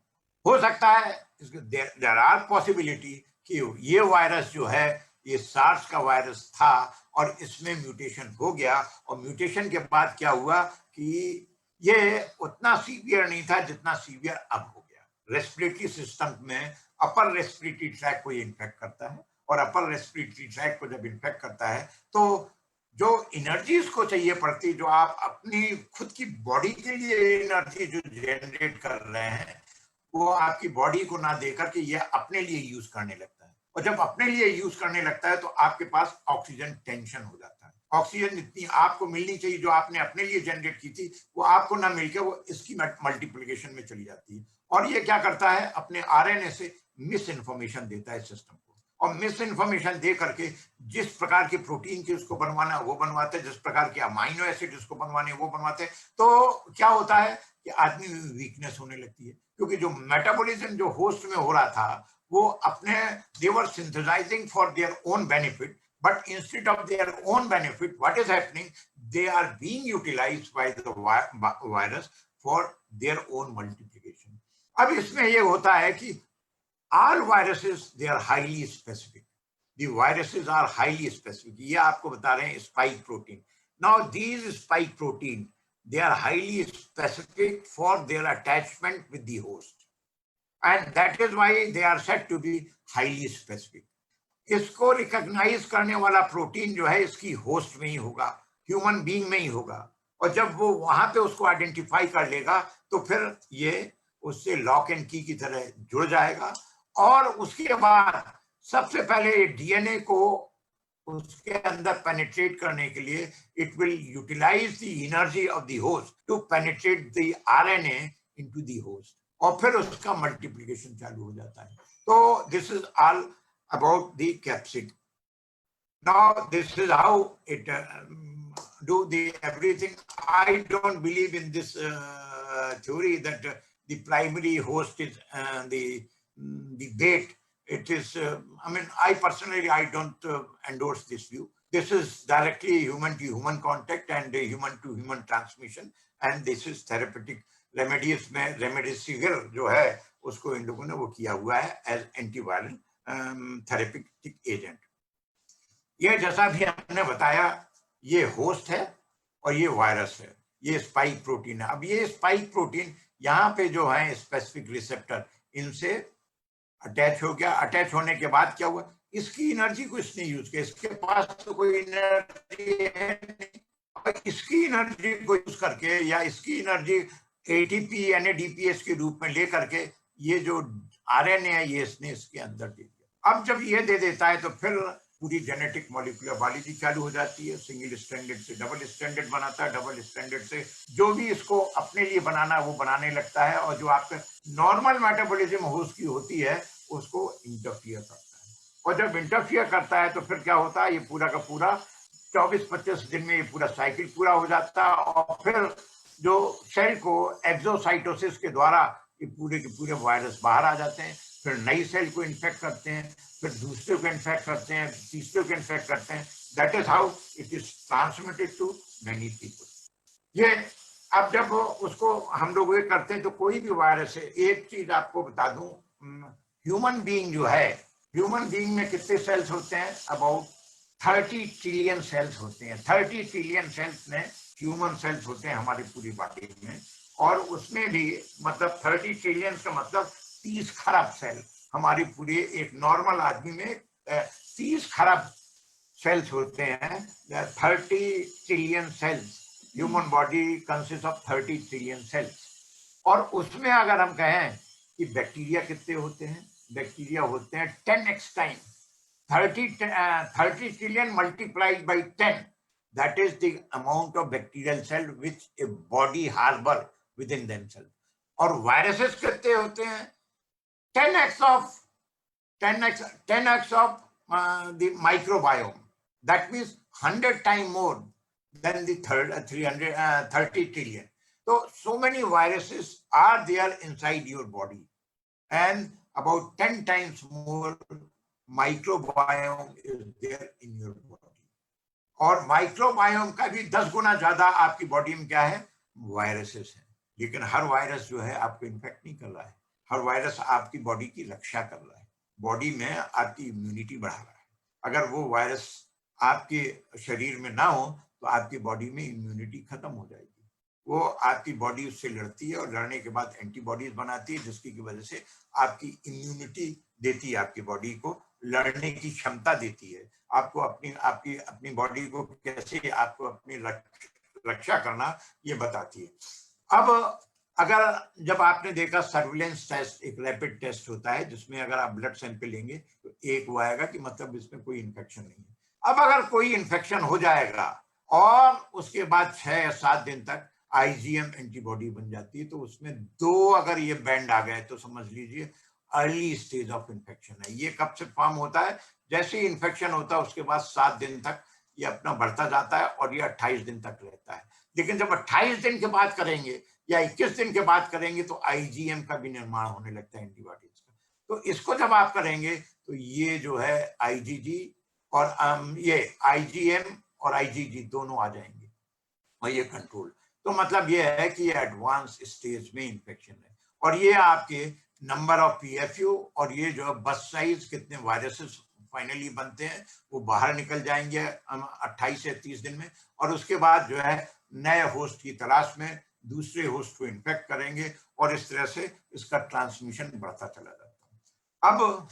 हो सकता है देयर आर पॉसिबिलिटी कि ये वायरस जो है ये सार्स का वायरस था और इसमें म्यूटेशन हो गया, और म्यूटेशन के बाद क्या हुआ कि ये उतना सीवियर नहीं था जितना सीवियर अब हो गया. रेस्पिरेटरी सिस्टम में अपर रेस्पिरेटरी ट्रैक को ये इन्फेक्ट करता है, और अपर रेस्पिरेटरी ट्रैक को जब इन्फेक्ट करता है तो जो एनर्जीज को चाहिए पड़ती, जो आप अपनी खुद की बॉडी के लिए एनर्जी जो जनरेट कर रहे हैं, वो आपकी बॉडी को ना देकर के ये अपने लिए यूज करने लगता है. और और जब अपने लिए यूज करने लगता है तो आपके पास ऑक्सीजन टेंशन हो जाता है। ऑक्सीजन जितनी आपको मिलनी चाहिए जो आपने अपने लिए जनरेट की थी वो आपको ना मिलकर वो इसकी मल्टीप्लिकेशन में चली जाती है। और ये क्या करता है, अपने आरएनए से मिस इन्फॉर्मेशन देता है सिस्टम को, और मिस इन्फॉर्मेशन दे करके जिस प्रकार के प्रोटीन की उसको बनवाना वो बनवाते हैं, जिस प्रकार के अमाइनो एसिड उसको बनवाने वो बनवाते हैं। तो क्या होता है कि आदमी में वीकनेस होने लगती है, क्योंकि जो मेटाबॉलिज्म जो होस्ट में हो रहा था वो अपने they were synthesizing for their own benefit, but instead of their own benefit, what is happening, they are being utilized by the virus for their own multiplication. अब इसमें ये होता है कि all viruses they are highly specific. The viruses are highly specific. ये आपको बता रहे हैं spike protein. Now these spike protein they are highly specific for their attachment with the host, and that is why they are said to be highly specific. इसको रिकॉग्नाइज करने वाला प्रोटीन जो है इसकी होस्ट में ही होगा, ह्यूमन बीइंग में ही होगा, और जब वो वहां पे उसको आइडेंटिफाई कर लेगा तो फिर ये उससे लॉक एंड की तरह जुड़ जाएगा, और उसके बाद सबसे पहले डीएनए को उसके अंदर पेनिट्रेट करने के लिए it will utilize the energy of the host to penetrate the RNA into the host, और फिर उसका मल्टीप्लिकेशन चालू हो जाता है। तो this is all about the capsid. Now this is how it do the everything. I don't believe in this theory that the primary host is the bait. It is I mean, I personally I don't endorse this view. This is directly human to human contact and human to human transmission, and this is therapeutic remedies में remdesivir जो है उसको इन लोगों ने वो किया हुआ है as antiviral थेरेप्यूटिक एजेंट। ये जैसा भी हमने बताया ये होस्ट है और ये वायरस है, ये स्पाइक प्रोटीन है। अब ये स्पाइक प्रोटीन यहाँ पे जो है स्पेसिफिक रिसेप्टर इनसे अटैच हो गया। अटैच होने के बाद क्या हुआ, इसकी एनर्जी को इसने यूज किया, इसके पास तो कोई एनर्जी है नहीं, और इसकी एनर्जी को यूज करके या इसकी एनर्जी एटीपी एनएडीपीएस के रूप में लेकर के ये जो आरएनए है ये इसने इसके अंदर दे दिया। अब जब ये दे देता है तो फिर पूरी जेनेटिक मॉलिक्यूलर बायोलॉजी चालू हो जाती है। सिंगल स्टैंडर्ड से डबल स्टैंडर्ड बनाता है, डबल स्टैंडर्ड से जो भी इसको अपने लिए बनाना है वो बनाने लगता है, और जो आपका नॉर्मल मेटाबॉलिज्म होस्ट की होती है उसको इंटरफियर करता है। और जब इंटरफियर करता है तो फिर क्या होता है, ये पूरा का पूरा 24-25 दिन में ये पूरा साइकिल पूरा हो जाता है, और फिर जो सेल को एक्सोसाइटोसिस के द्वारा ये पूरे के पूरे वायरस बाहर आ जाते हैं, फिर नई सेल को इन्फेक्ट करते हैं, फिर दूसरे को इन्फेक्ट करते हैं, तीसरे को इन्फेक्ट करते हैं। That is how it is transmitted to many people. ये अब जब उसको हम लोग ये करते हैं तो कोई भी वायरस है, एक चीज आपको बता दूं, ह्यूमन बीइंग जो है, ह्यूमन बीइंग में कितने सेल्स होते हैं, अबाउट 30 ट्रिलियन सेल्स होते हैं। 30 ट्रिलियन सेल्स में ह्यूमन सेल्स होते हैं हमारी पूरी बॉडी में, और उसमें भी मतलब 30 ट्रिलियन का मतलब 30 खरब सेल हमारी पूरी एक नॉर्मल आदमी में 30 खरब सेल्स होते हैं। 30 trillion cells, human body consist of 30 trillion cells. और उसमें अगर हम कहें कि बैक्टीरिया कितने होते हैं, बैक्टीरिया होते हैं 10x time, 30 trillion multiplied by 10, that is the amount of bacterial cell which a body harbor within themselves. और viruses कितने होते हैं, 10x of the microbiome, that means 100 times more than the 30 trillion. So many viruses are there inside your body, and about 10 times more microbiome is there in your body. और माइक्रोबायोम का भी 10 गुना ज्यादा आपकी बॉडी में क्या है, वायरसेस है। लेकिन हर वायरस जो है आपको इन्फेक्ट नहीं कर रहा है, हर वायरस आपकी बॉडी की रक्षा कर रहा है, बॉडी में आपकी इम्यूनिटी बढ़ा रहा है। अगर वो वायरस आपके शरीर में ना हो तो आपकी बॉडी में इम्यूनिटी खत्म हो जाएगी, वो आपकी बॉडी उससे लड़ती है और लड़ने के बाद एंटीबॉडीज बनाती है, जिसकी वजह से आपकी इम्यूनिटी देती है, आपकी बॉडी को लड़ने की क्षमता देती है, आपको अपनी बॉडी को कैसे आपको अपनी रक्षा करना ये बताती है। अब अगर जब आपने देखा सर्विलेंस टेस्ट एक रैपिड टेस्ट होता है जिसमें अगर आप ब्लड सैंपल लेंगे तो एक वो आएगा कि मतलब इसमें कोई इन्फेक्शन नहीं है। अब अगर कोई इन्फेक्शन हो जाएगा और उसके बाद 6 या 7 दिन तक आईजीएम एंटीबॉडी बन जाती है, तो उसमें 2 अगर ये बैंड आ गए तो समझ लीजिए अर्ली स्टेज ऑफ इन्फेक्शन है। ये कब से फॉर्म होता है? जैसे ही इन्फेक्शन होता है उसके बाद 7 दिन तक ये अपना बढ़ता जाता है और ये 28 दिन तक रहता है। लेकिन जब 28 दिन के बाद करेंगे या 21 दिन के बाद करेंगे तो आईजीएम का भी निर्माण होने लगता है एंटीबॉडीज का। तो इसको जब आप करेंगे तो ये जो है आईजीजी और ये आईजीएम और आईजीजी दोनों आ जाएंगे और ये कंट्रोल। तो मतलब ये है कि ये एडवांस स्टेज में इंफेक्शन है और ये आपके नंबर ऑफ पीएफयू और ये जो बस साइज कितने वायरसेस फाइनली बनते हैं वो बाहर निकल जाएंगे 28 से 30 दिन में, और उसके बाद जो है नए होस्ट की तलाश में दूसरे होस्ट को इन्फेक्ट करेंगे और इस तरह से इसका ट्रांसमिशन बढ़ता चला जाता है। अब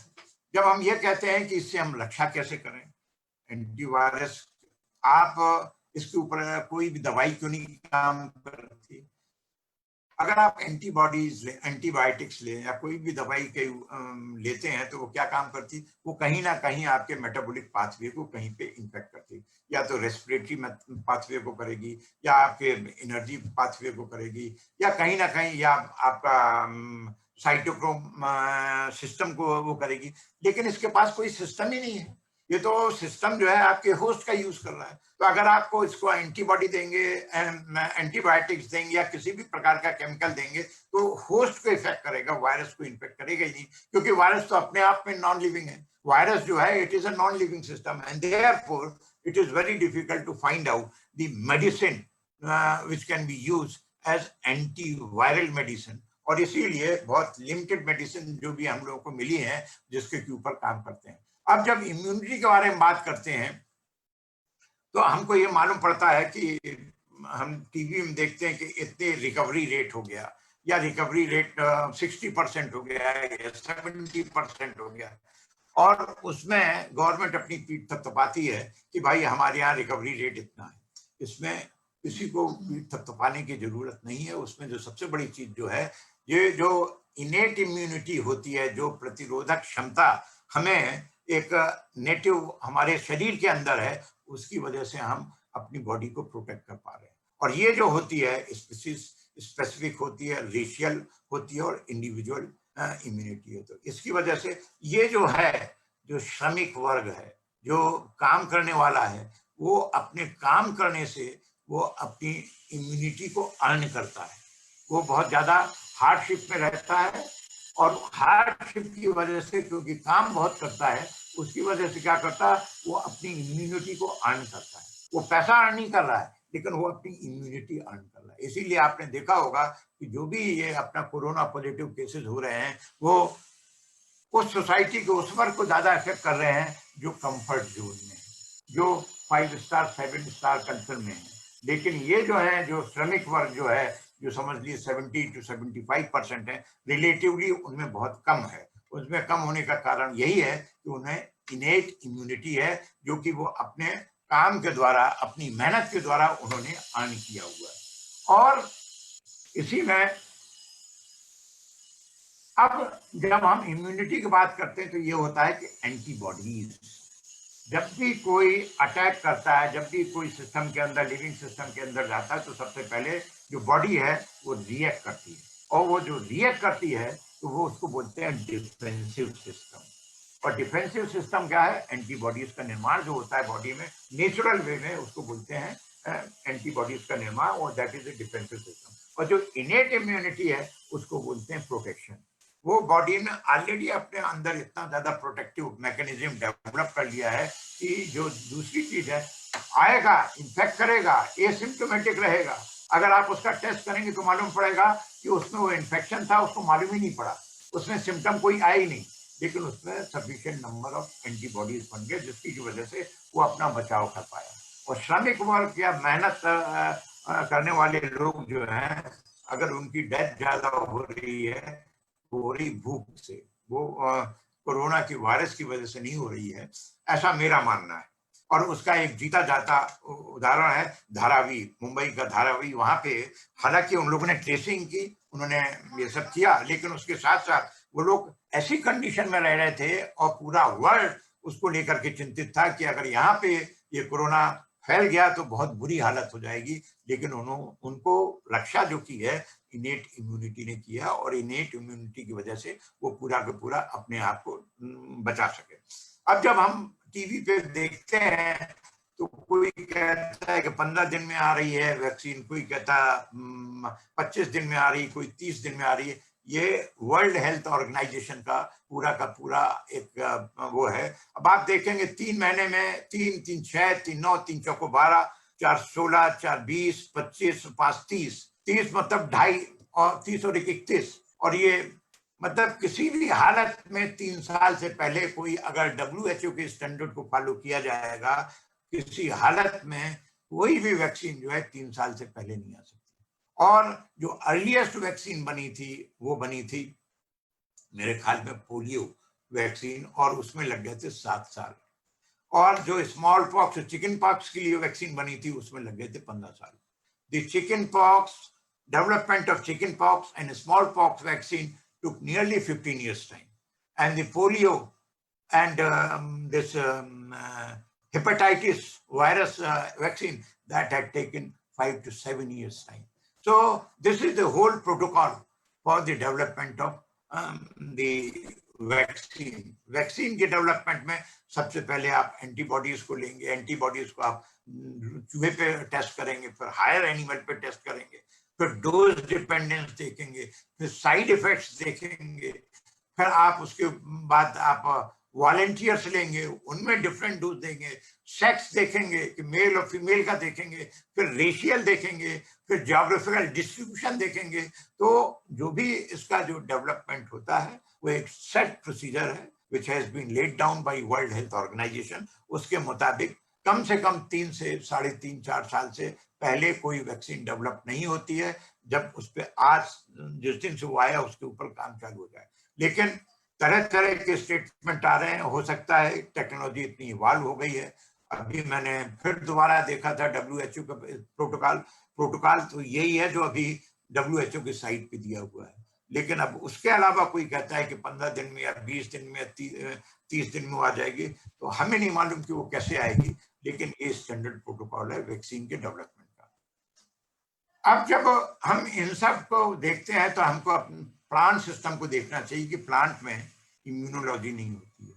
जब हम ये कहते हैं कि इससे हम रक्षा कैसे करें, एंटीवायरस, आप इसके ऊपर कोई भी दवाई क्यों नहीं काम करती? अगर आप एंटीबॉडीज एंटीबायोटिक्स ले या कोई भी दवाई के लेते हैं तो वो क्या काम करती? वो कहीं ना कहीं आपके मेटाबॉलिक पाथवे को कहीं पे इन्फेक्ट करती, या तो रेस्पिरेटरी पाथवे को करेगी या आपके एनर्जी पाथवे को करेगी या कहीं ना कहीं या आपका साइटोक्रोम सिस्टम को वो करेगी। लेकिन इसके पास कोई सिस्टम ही नहीं है, ये तो सिस्टम जो है आपके होस्ट का यूज कर रहा है। तो अगर आपको इसको एंटीबॉडी देंगे, एंटीबायोटिक्स देंगे या किसी भी प्रकार का केमिकल देंगे तो होस्ट को इफेक्ट करेगा, वायरस को इन्फेक्ट करेगा ही नहीं, क्योंकि वायरस तो अपने आप में नॉन लिविंग है। वायरस जो है it is a non living system and therefore it is very difficult to find out the medicine which can be used as antiviral medicine. और इसीलिए बहुत लिमिटेड मेडिसिन जो भी हम लोगों को मिली है जिसके ऊपर काम करते हैं। अब जब इम्यूनिटी के बारे में बात करते हैं तो हमको ये मालूम पड़ता है कि हम टीवी में देखते हैं कि इतने रिकवरी रेट हो गया या रिकवरी रेट 60% हो गया या 70% हो गया, और उसमें गवर्नमेंट अपनी पीठ थपथपाती है कि भाई हमारे यहाँ रिकवरी रेट इतना है। इसमें किसी को पीठ थपथपाने की जरूरत नहीं है। उसमें जो सबसे बड़ी चीज जो है, ये जो इनेट इम्यूनिटी होती है, जो प्रतिरोधक क्षमता हमें एक नेटिव हमारे शरीर के अंदर है, उसकी वजह से हम अपनी बॉडी को प्रोटेक्ट कर पा रहे हैं। और ये जो होती है स्पेसिफिक होती है, रेशियल होती है और इंडिविजुअल इम्यूनिटी है। तो इसकी वजह से ये जो है, जो श्रमिक वर्ग है, जो काम करने वाला है, वो अपने काम करने से वो अपनी इम्यूनिटी को अर्न करता है। वो बहुत ज्यादा हार्डशिप में रहता है और हार्डशिप की वजह से, क्योंकि काम बहुत करता है, उसकी वजह से क्या करता है, वो अपनी इम्यूनिटी को अर्न करता है। वो पैसा अर्न नहीं कर रहा है लेकिन वो अपनी इम्यूनिटी अर्न कर रहा है। इसीलिए आपने देखा होगा कि जो भी ये अपना कोरोना पॉजिटिव केसेस हो रहे हैं वो उस सोसाइटी के उस वर्ग को ज्यादा इफेक्ट कर रहे हैं जो कंफर्ट जोन में है, जो 5 स्टार 7 स्टार कल्चर में है। लेकिन ये जो है, जो श्रमिक वर्ग जो है, जो समझ लिए 70 to 75% है, रिलेटिवली उनमें बहुत कम है। उसमें कम होने का कारण यही है कि उन्हें इनेट इम्यूनिटी है, जो कि वो अपने काम के द्वारा, अपनी मेहनत के द्वारा उन्होंने अर्न किया हुआ है। और इसी में अब जब हम इम्यूनिटी की बात करते हैं तो ये होता है कि एंटीबॉडीज, जब भी कोई अटैक करता है, जब भी कोई सिस्टम के अंदर, लिविंग सिस्टम के अंदर जाता है, तो सबसे पहले जो बॉडी है वो रिएक्ट करती है, और वो जो रिएक्ट करती है तो वो उसको बोलते हैं डिफेंसिव सिस्टम। और डिफेंसिव सिस्टम क्या है? एंटीबॉडीज का निर्माण जो होता है बॉडी में नेचुरल वे में, उसको बोलते हैं एंटीबॉडीज का निर्माण, और that is a defensive system. और जो इनेट इम्यूनिटी है उसको बोलते हैं प्रोटेक्शन। वो बॉडी में ऑलरेडी अपने अंदर इतना ज्यादा प्रोटेक्टिव मैकेनिज्म डेवलप कर लिया है कि जो दूसरी चीज है आएगा, इन्फेक्ट करेगा, एसिम्प्टोमेटिक रहेगा। अगर आप उसका टेस्ट करेंगे तो मालूम पड़ेगा कि उसमें वो इन्फेक्शन था, उसको मालूम ही नहीं पड़ा, उसमें सिम्टम कोई आया ही नहीं, लेकिन उसमें सफिशिएंट नंबर ऑफ एंटीबॉडीज बन गए जिसकी वजह से वो अपना बचाव कर पाया। और श्रमिक वर्ग या मेहनत करने वाले लोग जो हैं, अगर उनकी डेथ ज्यादा हो रही है, हो रही भूख से, वो कोरोना की वायरस की वजह से नहीं हो रही है, ऐसा मेरा मानना है। और उसका एक जीता जाता उदाहरण है धारावी, मुंबई का धारावी। वहां पे हालांकि उन लोगों ने ट्रेसिंग की उन्होंने ये सब किया, लेकिन उसके साथ साथ वो लोग ऐसी कंडीशन में रह रहे थे और पूरा वर्ल्ड उसको लेकर के चिंतित था कि अगर यहाँ पे ये कोरोना फैल गया तो बहुत बुरी हालत हो जाएगी। लेकिन उनको रक्षा जो की है इनेट इम्यूनिटी ने किया, और इनेट इम्यूनिटी की वजह से वो पूरा का पूरा अपने आप को बचा सके। अब जब हम टीवी पे देखते हैं तो कोई कहता है कि 15 दिन में आ रही है वैक्सीन, कोई कहता 25 दिन में आ रही, कोई 30 दिन में आ रही है। ये वर्ल्ड हेल्थ ऑर्गेनाइजेशन का पूरा एक वो है। अब आप देखेंगे 3 महीने में 3, 3, 6, 3, 9, 3, 4, 12, 4, 16, 4, 20, 25, 5, 30 मतलब 2.5 और 30 और 31, और ये मतलब किसी भी हालत में 3 साल से पहले कोई अगर WHO के स्टैंडर्ड को फॉलो किया जाएगा, किसी हालत में कोई भी वैक्सीन जो है 3 साल से पहले नहीं आ सकती। और जो अर्लीस्ट वैक्सीन बनी थी वो बनी थी मेरे ख्याल में पोलियो वैक्सीन, और उसमें लग गए थे 7 साल। और जो स्मॉल पॉक्स, चिकन पॉक्स के लिए वैक्सीन बनी थी उसमें लग गए थे 15 साल। The chicken pox, development of chicken pox and smallpox vaccine took nearly 15 years time, and the polio and this hepatitis virus vaccine that had taken 5 to 7 years time. So this is the whole protocol for the development of the vaccine. Vaccine के डेवलपमेंट में सबसे पहले आप एंटीबॉडीज को लेंगे, एंटीबॉडीज को आप चूहे पे टेस्ट करेंगे, फिर हायर एनिमल पे टेस्ट करेंगे, फिर डोज डिपेंडेंस देखेंगे, फिर साइड इफेक्ट्स देखेंगे, फिर आप उसके बाद आप वॉलंटियर्स लेंगे, उनमें डिफरेंट डोज देंगे, सेक्स देखेंगे कि मेल और फीमेल का देखेंगे, फिर रेशियल देखेंगे, फिर ज्योग्राफिकल डिस्ट्रीब्यूशन देखेंगे। तो जो भी इसका जो डेवलपमेंट होता है वो एक सेट प्रोसीजर है which has been laid down by World Health Organization। उसके मुताबिक कम से कम 3 से 3.5, 4 साल से पहले कोई वैक्सीन डेवलप नहीं होती है, जब उस पर आज जिस दिन से वो आया उसके ऊपर काम चालू हो जाए। लेकिन तरह तरह के स्टेटमेंट आ रहे हैं, हो सकता है टेक्नोलॉजी इतनी इवॉल्व हो गई है। अभी मैंने फिर दोबारा देखा था WHO का प्रोटोकॉल तो यही है जो अभी WHO की साइट पे दिया हुआ है। लेकिन अब उसके अलावा कोई कहता है कि 15 दिन में या 20 दिन में या 30 दिन में आ जाएगी, तो हमें नहीं मालूम कि वो कैसे आएगी, लेकिन ये स्टैंडर्ड प्रोटोकॉल है वैक्सीन के डेवलपमेंट का। अब जब हम इन सब को देखते हैं तो हमको अपने प्लांट सिस्टम को देखना चाहिए कि प्लांट में इम्यूनोलॉजी नहीं होती है,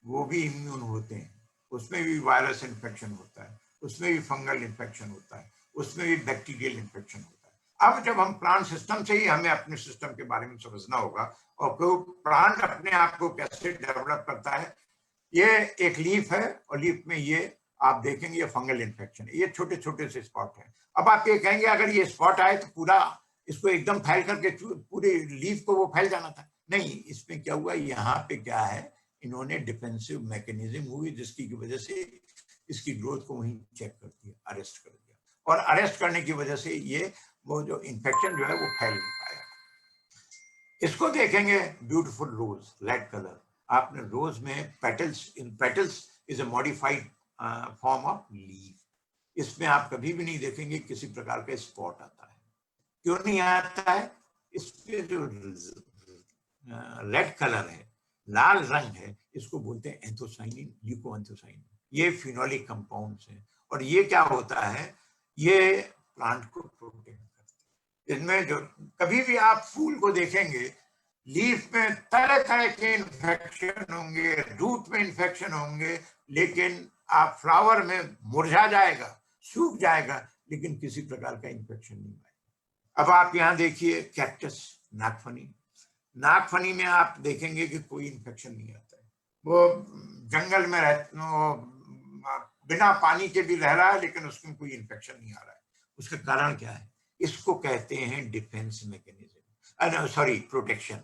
वो भी इम्यून होते हैं, उसमें भी वायरस इन्फेक्शन होता है, उसमें भी फंगल इन्फेक्शन होता है, उसमें भी बैक्टीरियल इन्फेक्शन होता है। अब जब हम प्लांट सिस्टम से ही हमें अपने सिस्टम के बारे में समझना होगा, और प्लांट अपने आप को कैसे डेवलप करता है। ये एक लीफ है और लीफ में ये आप देखेंगे ये फंगल इन्फेक्शन है, ये छोटे छोटे से स्पॉट है। अब आप ये कहेंगे अगर ये स्पॉट आए तो पूरा इसको एकदम फैल करके पूरे लीफ को वो फैल जाना था, नहीं। इसमें क्या हुआ, यहाँ पे क्या है, इन्होंने डिफेंसिव मैकेनिज्म हुई जिसकी वजह से इसकी ग्रोथ को वहीं चेक कर दिया, अरेस्ट कर दिया, और अरेस्ट करने की वजह से ये वो जो इन्फेक्शन जो है वो फैल नहीं पाया। इसको देखेंगे, ब्यूटीफुल रोज, रेड कलर। आपने रोज में petals is a modified form of leaf. इसमें आप कभी भी नहीं देखेंगे किसी प्रकार का स्पॉट आता है। क्यों नहीं आता है? इसके जो रेड कलर है, लाल रंग है, इसको बोलते हैं एंथोसाइनिन, ल्यूकोएंथोसाइनिन। ये फिनोलिक कंपाउंड्स हैं, और ये क्या होता है, ये प्लांट को प्रोटेक्ट करते हैं। इसमें जो कभी भी आप फूल को देखेंगे, लीफ में तरह तरह के इन्फेक्शन होंगे, रूट में इन्फेक्शन होंगे, लेकिन आप फ्लावर में मुरझा जाएगा, सूख जाएगा, लेकिन किसी प्रकार का इन्फेक्शन नहीं आएगा। अब आप यहाँ देखिए कैक्टस, नागफनी में आप देखेंगे कि कोई इन्फेक्शन नहीं आता है। वो जंगल में बिना पानी के भी रह रहा है, लेकिन उसमें कोई इन्फेक्शन नहीं आ रहा है। उसका कारण क्या है? इसको कहते हैं डिफेंस मैकेनिज्म, सॉरी, प्रोटेक्शन।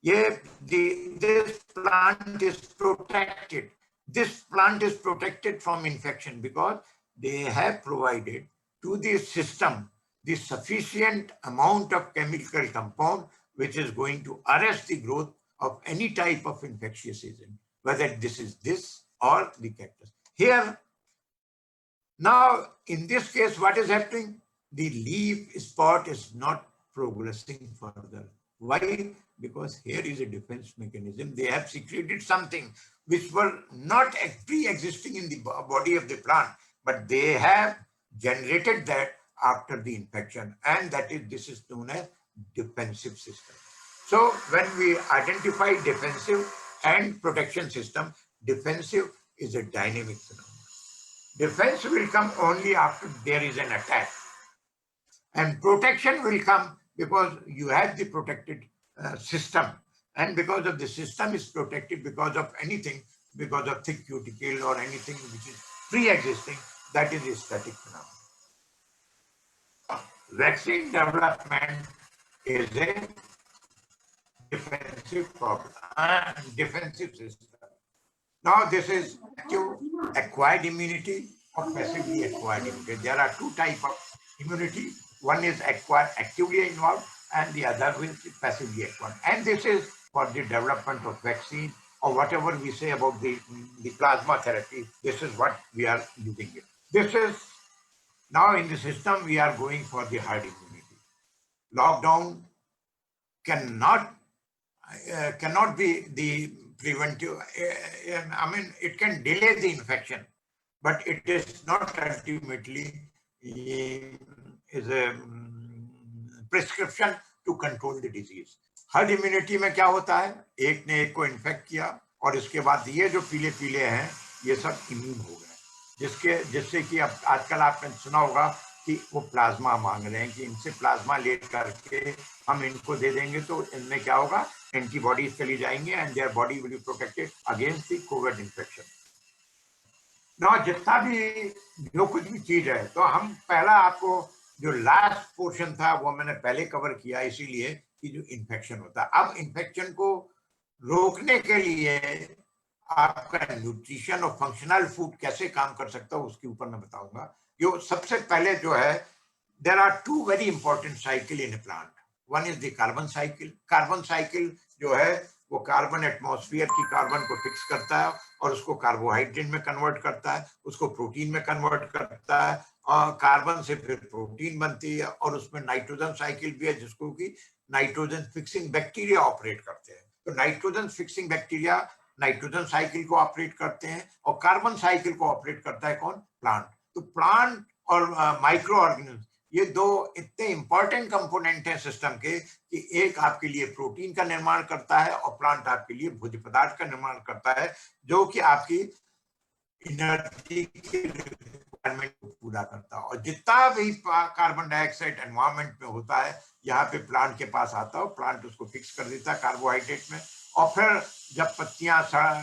ये this plant is protected, this plant is protected from infection because they have provided to the system the sufficient amount of chemical compound which is going to arrest the growth of any type of infectious agent, whether this is this or the cactus. Here, now in this case, what is happening? The leaf spot is not progressing further. Why? Because here is a defense mechanism. They have secreted something which were not pre-existing in the body of the plant, but they have generated that after the infection, and this is known as defensive system. So when we identify defensive and protection system, defensive is a dynamic phenomenon. Defense will come only after there is an attack, and protection will come because you have the protected system, and because of the system is protected because of anything, because of thick cuticle or anything which is pre-existing, that is a static phenomenon. Vaccine development is a defensive problem, defensive system. Now this is acquired immunity or passively acquired immunity. There are two types of immunity. One is acquired, actively involved, and the other is passively acquired. And this is for the development of vaccine or whatever we say about the plasma therapy. This is what we are using it. This is now in the system we are going for the herd immunity. Lockdown cannot be the preventive. I mean, it can delay the infection, but it is not ultimately is a prescription to control the disease. Herd immunity में क्या होता है, एक ने एक को इन्फेक्ट किया और इसके बाद ये जो पीले पीले हैं ये सब इम्यून हो गए, जिससे कि अब आजकल आपने सुना होगा कि वो प्लाज्मा मांग रहे हैं कि इनसे प्लाज्मा ले करके हम इनको दे देंगे तो इनमें क्या होगा, एंटीबॉडीज चली जाएंगे and their body will be protected against the Covid infection. ना जितना भी जो कुछ भी चीज है, तो हम पहला आपको जो लास्ट पोर्शन था वो मैंने पहले कवर किया, इसीलिए कि जो इन्फेक्शन होता है. अब इन्फेक्शन को रोकने के लिए आपका न्यूट्रिशन और फंक्शनल फूड कैसे काम कर सकता है उसके ऊपर मैं बताऊंगा. जो सबसे पहले जो है, there are two very important cycle in a plant. One is the carbon cycle. Carbon cycle जो है वो कार्बन एटमॉस्फेयर की कार्बन को फिक्स करता है और उसको कार्बोहाइड्रेट में कन्वर्ट करता है, उसको प्रोटीन में कन्वर्ट करता है और कार्बन से फिर प्रोटीन बनती है. और उसमें नाइट्रोजन साइकिल भी है जिसको कि नाइट्रोजन फिक्सिंग बैक्टीरिया ऑपरेट करते हैं. तो nitrogen fixing bacteria nitrogen cycle को ऑपरेट करते हैं और कार्बन साइकिल को ऑपरेट करता है कौन, प्लांट. तो प्लांट और माइक्रो ऑर्गेनिज्म ये दो इतने इंपॉर्टेंट कंपोनेंट हैं सिस्टम के कि एक आपके लिए प्रोटीन का निर्माण करता है और प्लांट आपके लिए भोज्य पदार्थ का निर्माण करता है जो कि आपकी एनर्जी की रिक्वायरमेंट को पूरा करता है. और जितना भी कार्बन डाइऑक्साइड एनवायरमेंट में होता है यहाँ पे प्लांट के पास आता है, प्लांट उसको फिक्स कर देता है कार्बोहाइड्रेट में. और फिर जब पत्तियां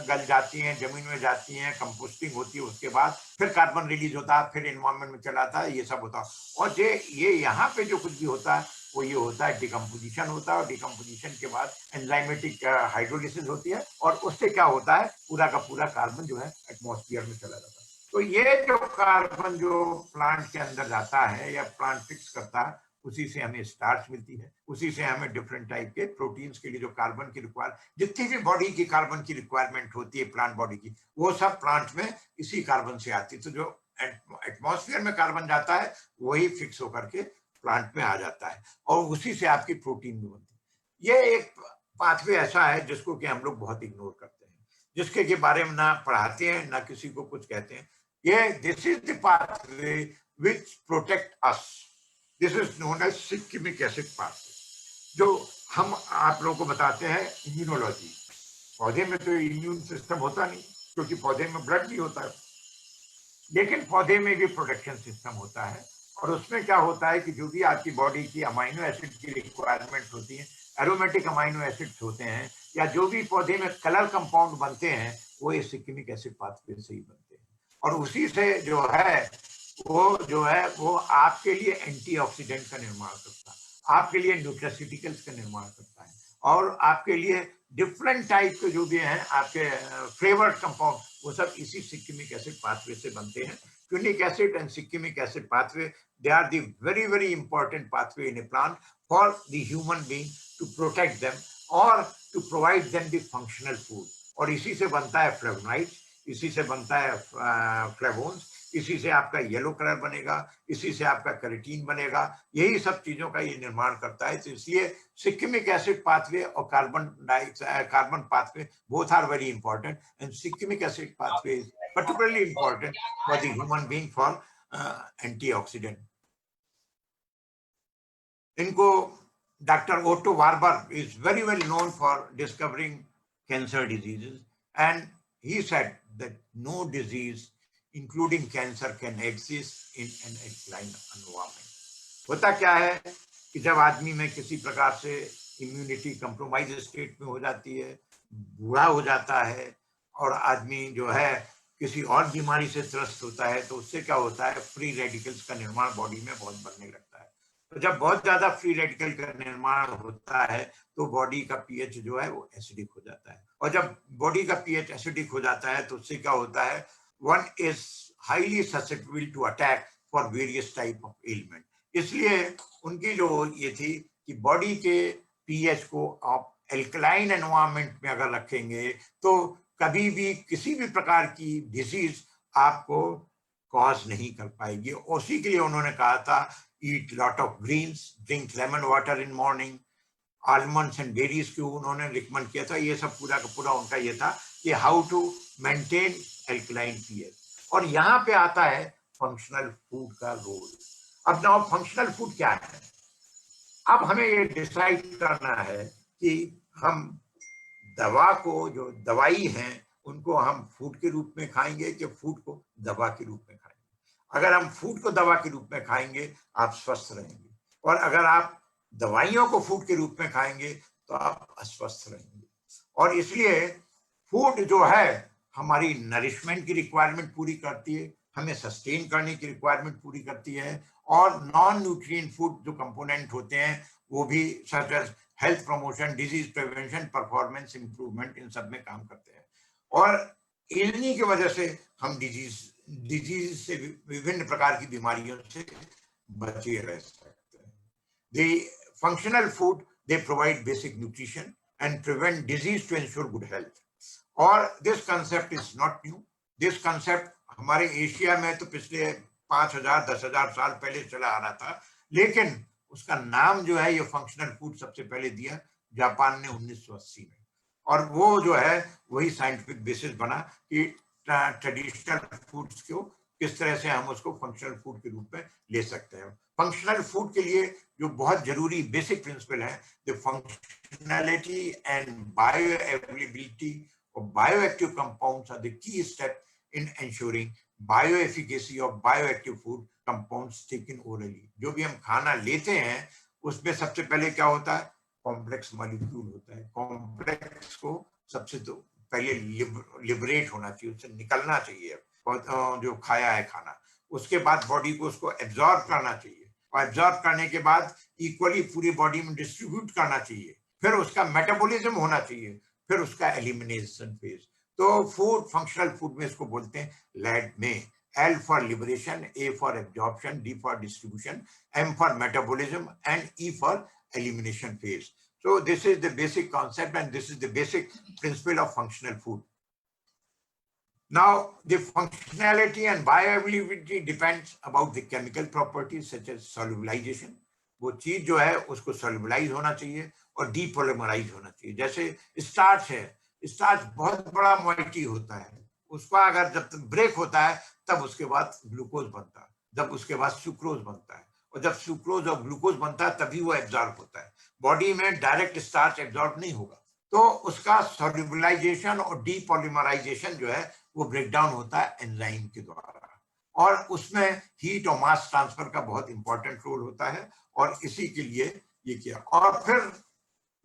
गल जाती हैं, जमीन में जाती हैं, कंपोस्टिंग होती है, उसके बाद फिर कार्बन रिलीज होता है, फिर एनवायरमेंट में चला आता है, ये सब होता है. और ये यहाँ पे जो कुछ भी होता है वो ये होता है डिकम्पोजिशन होता है. और डिकम्पोजिशन के बाद एंजाइमेटिक हाइड्रोलिसिस होती है और उससे क्या होता है, पूरा का पूरा कार्बन जो है एटमॉस्फेयर में चला जाता है. तो ये जो कार्बन जो प्लांट के अंदर जाता है या प्लांट फिक्स करता है, उसी से हमें स्टार्च मिलती है, उसी से हमें डिफरेंट टाइप के प्रोटीन्स के लिए जो कार्बन की रिक्वायर, जितनी भी बॉडी की कार्बन की रिक्वायरमेंट होती है प्लांट बॉडी की, वो सब प्लांट में इसी कार्बन से आती है. तो जो एटमॉस्फेयर में कार्बन जाता है वही फिक्स होकर के प्लांट में आ जाता है और उसी से आपकी प्रोटीन भी बनती है. ये एक पाथवे ऐसा है जिसको कि हम लोग बहुत इग्नोर करते हैं, जिसके के बारे में ना पढ़ाते हैं ना किसी को कुछ कहते हैं. ये this is the pathway which protect us. This is known as shikimic acid pathway, जो हम आप लोगों को बताते हैं इम्यूनोलॉजी. पौधे में तो इम्यून सिस्टम होता नहीं क्योंकि पौधे में ब्लड नहीं होता है, लेकिन पौधे में भी प्रोटेक्शन सिस्टम होता है. और उसमें क्या होता है कि जो भी आपकी बॉडी की अमाइनो एसिड की रिक्वायरमेंट होती है, एरोमेटिक अमाइनो एसिड्स होते हैं या जो भी पौधे में कलर कंपाउंड बनते हैं वो ये सिक्किमिक एसिड पाथवे से ही बनते हैं. और उसी से जो है वो आपके लिए एंटीऑक्सीडेंट का निर्माण करता है, आपके लिए न्यूट्रास्यूटिकल्स का निर्माण करता है और आपके लिए डिफरेंट टाइप के जो भी हैं आपके फ्लेवर्ड कंपाउंड वो सब इसी सिक्किमिक एसिड पाथवे से बनते हैं. Quinic acid and shikimic acid pathway, they are the very very important pathway in a plant for the human being to protect them or to provide them the functional food. और इसी से बनता है फ्लेवोनॉइड्स, इसी से बनता है फ्लेवोन्स, इसी से आपका येलो कलर बनेगा, इसी से आपका कैरोटीन बनेगा, यही सब चीजों का ये निर्माण करता है। तो इसलिए सिक्किमिक एसिड पाथवे और carbon pathway both are very important, and shikimic acid pathway is particularly important for the human being for antioxidant. इनको Dr. Otto Warburg is very well known for discovering cancer diseases, and he said that no disease including cancer can exist in an alkaline environment. होता क्या है कि जब आदमी में किसी प्रकार से इम्यूनिटी कंप्रोमाइज स्टेट में हो जाती है, बूढ़ा हो जाता है और आदमी जो है किसी और बीमारी से त्रस्त होता है, तो उससे क्या होता है, फ्री रेडिकल्स का निर्माण बॉडी में बहुत बनने लगता है। तो जब बहुत ज्यादा फ्री रेडिकल का निर्माण होता है तो बॉडी का पीएच जो है वो एसिडिक हो जाता है, और जब बॉडी का पीएच एसिडिक हो जाता है तो उससे क्या होता है, one is highly susceptible to attack for various type of element. इसलिए उनकी जो ये थी कि बॉडी के पीएच को आप एल्कलाइन एनवायरनमेंट में अगर रखेंगे तो कभी भी किसी भी प्रकार की डिजीज आपको कॉज नहीं कर पाएगी। उसी के लिए उन्होंने कहा था eat lot of greens, drink lemon water in morning, almonds and berries को उन्होंने रिकमेंड किया था। ये सब पूरा का पूरा उनका ये था कि how to maintain alkaline pH. और यहाँ पे आता है फंक्शनल फूड का रोल। अब नाउ फंक्शनल फूड क्या है, अब हमें ये डिसाइड करना है कि हम दवा को, जो दवाई है उनको हम फूड के रूप में खाएंगे कि फूड को दवा के रूप में खाएंगे। अगर हम फूड को दवा के रूप में खाएंगे आप स्वस्थ रहेंगे, और अगर आप दवाइयों को फूड के रूप में खाएंगे तो आप अस्वस्थ रहेंगे। और इसलिए फूड जो है हमारी नरिशमेंट की रिक्वायरमेंट पूरी करती है, हमें सस्टेन करने की रिक्वायरमेंट पूरी करती है, और नॉन न्यूट्रिएंट फूड जो कंपोनेंट होते हैं वो भी such as health promotion, disease prevention, performance improvement, इन सब में काम करते हैं। और इन्हीं की वजह से हम डिजीज से, विभिन्न प्रकार की बीमारियों से बचे रह सकते हैं। The functional food, they provide basic nutrition and prevent disease to ensure good health. और this concept is not new. This concept हमारे एशिया में तो पिछले 5000 10,000 साल पहले चला आ रहा था, लेकिन उसका नाम जो है ये फंक्शनल फूड सबसे पहले दिया जापान ने 1980 में, और वो जो है वही साइंटिफिक बेसिस बना कि ट्रेडिशनल फूड्स को किस तरह से हम उसको फंक्शनल फूड के रूप में ले सकते हैं। फंक्शनल फूड के लिए जो बहुत जरूरी बेसिक प्रिंसिपल है, the functionality and bio availability of bioactive compounds are the key step in ensuring bioefficacy of bioactive food compounds taken orally. जो भी हम खाना लेते हैं उसमें सबसे पहले क्या होता है, कॉम्प्लेक्स मॉलिक्यूल होता है। कॉम्प्लेक्स को सबसे तो पहले लिबरेट होना चाहिए, उससे निकलना चाहिए जो खाया है खाना। उसके बाद बॉडी को उसको एब्जॉर्ब करना चाहिए, और एब्जॉर्ब करने के बाद इक्वली पूरी बॉडी में डिस्ट्रीब्यूट करना चाहिए। फिर उसका मेटाबॉलिज्म होना चाहिए, फिर उसका एलिमिनेशन फेज। तो फूड, फंक्शनल फूड में इसको बोलते हैं लैड में, L for liberation, A for absorption, D for distribution, M for metabolism and E for elimination phase. So this is the basic concept and this is the basic principle of functional food. Now the functionality and bioavailability depends about the chemical properties such as solubilization. वो चीज जो है उसको solubilize होना चाहिए और डीपोलिमराइज होना चाहिए। जैसे स्टार्च है, स्टार्च बहुत बड़ा मॉलिक्यूल होता है, उसका अगर जब तक ब्रेक होता है तब उसके बाद ग्लूकोज बनता है, जब उसके बाद सुक्रोज बनता है, और जब सुक्रोज और ग्लूकोज बनता है तभी वो एब्जॉर्ब होता है। बॉडी में डायरेक्ट स्टार्च एब्जॉर्ब नहीं होगा, तो उसका सॉल्युबलाइजेशन और डीपोलिमराइजेशन जो है वो ब्रेक डाउन होता है एंजाइम के द्वारा, और उसमें हीट और मास ट्रांसफर का बहुत इंपॉर्टेंट रोल होता है, और इसी के लिए ये किया। और फिर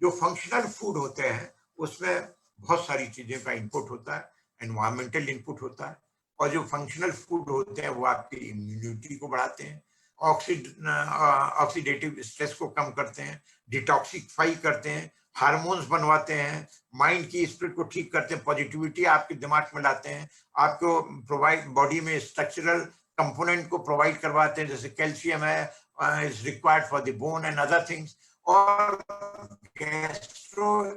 जो फंक्शनल फूड होते हैं उसमें बहुत सारी चीजें का इनपुट होता है, एनवायरमेंटल इनपुट होता है, और जो फंक्शनल फूड होते हैं वो आपकी इम्यूनिटी को बढ़ाते हैं, ऑक्सीडेटिव स्ट्रेस को कम करते हैं, डिटॉक्सिफाई करते हैं, हार्मोन्स बनवाते हैं, माइंड की स्पिरिट को ठीक करते हैं, पॉजिटिविटी आपके दिमाग में लाते हैं, आपको प्रोवाइड बॉडी में स्ट्रक्चरल कंपोनेंट को प्रोवाइड करवाते हैं, जैसे कैल्शियम है is required for the bone and other things, और गैस्ट्रोइंटेस्टाइनल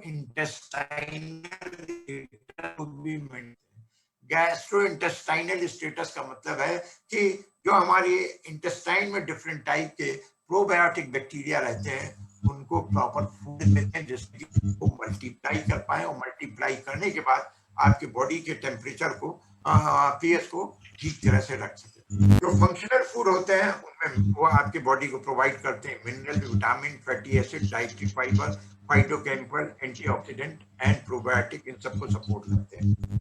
गैस्ट्रोइंटेस्टाइनल स्टेटस का मतलब है कि जो हमारी इंटेस्टाइन में डिफरेंट टाइप के प्रोबायोटिक बैक्टीरिया रहते हैं उनको प्रॉपर फूड देते हैं जिससे कि वो मल्टीप्लाई कर पाए, और मल्टीप्लाई करने के बाद आपके बॉडी के टेम्परेचर को, पीएच को ठीक तरह से रख सके। जो फंक्शनल फूड होते हैं उनमें वो आपके बॉडी को प्रोवाइड करते हैं mineral, vitamin, fatty acid, dietary fibre, phytochemical, antioxidant and probiotic, इन सबको सपोर्ट करते हैं।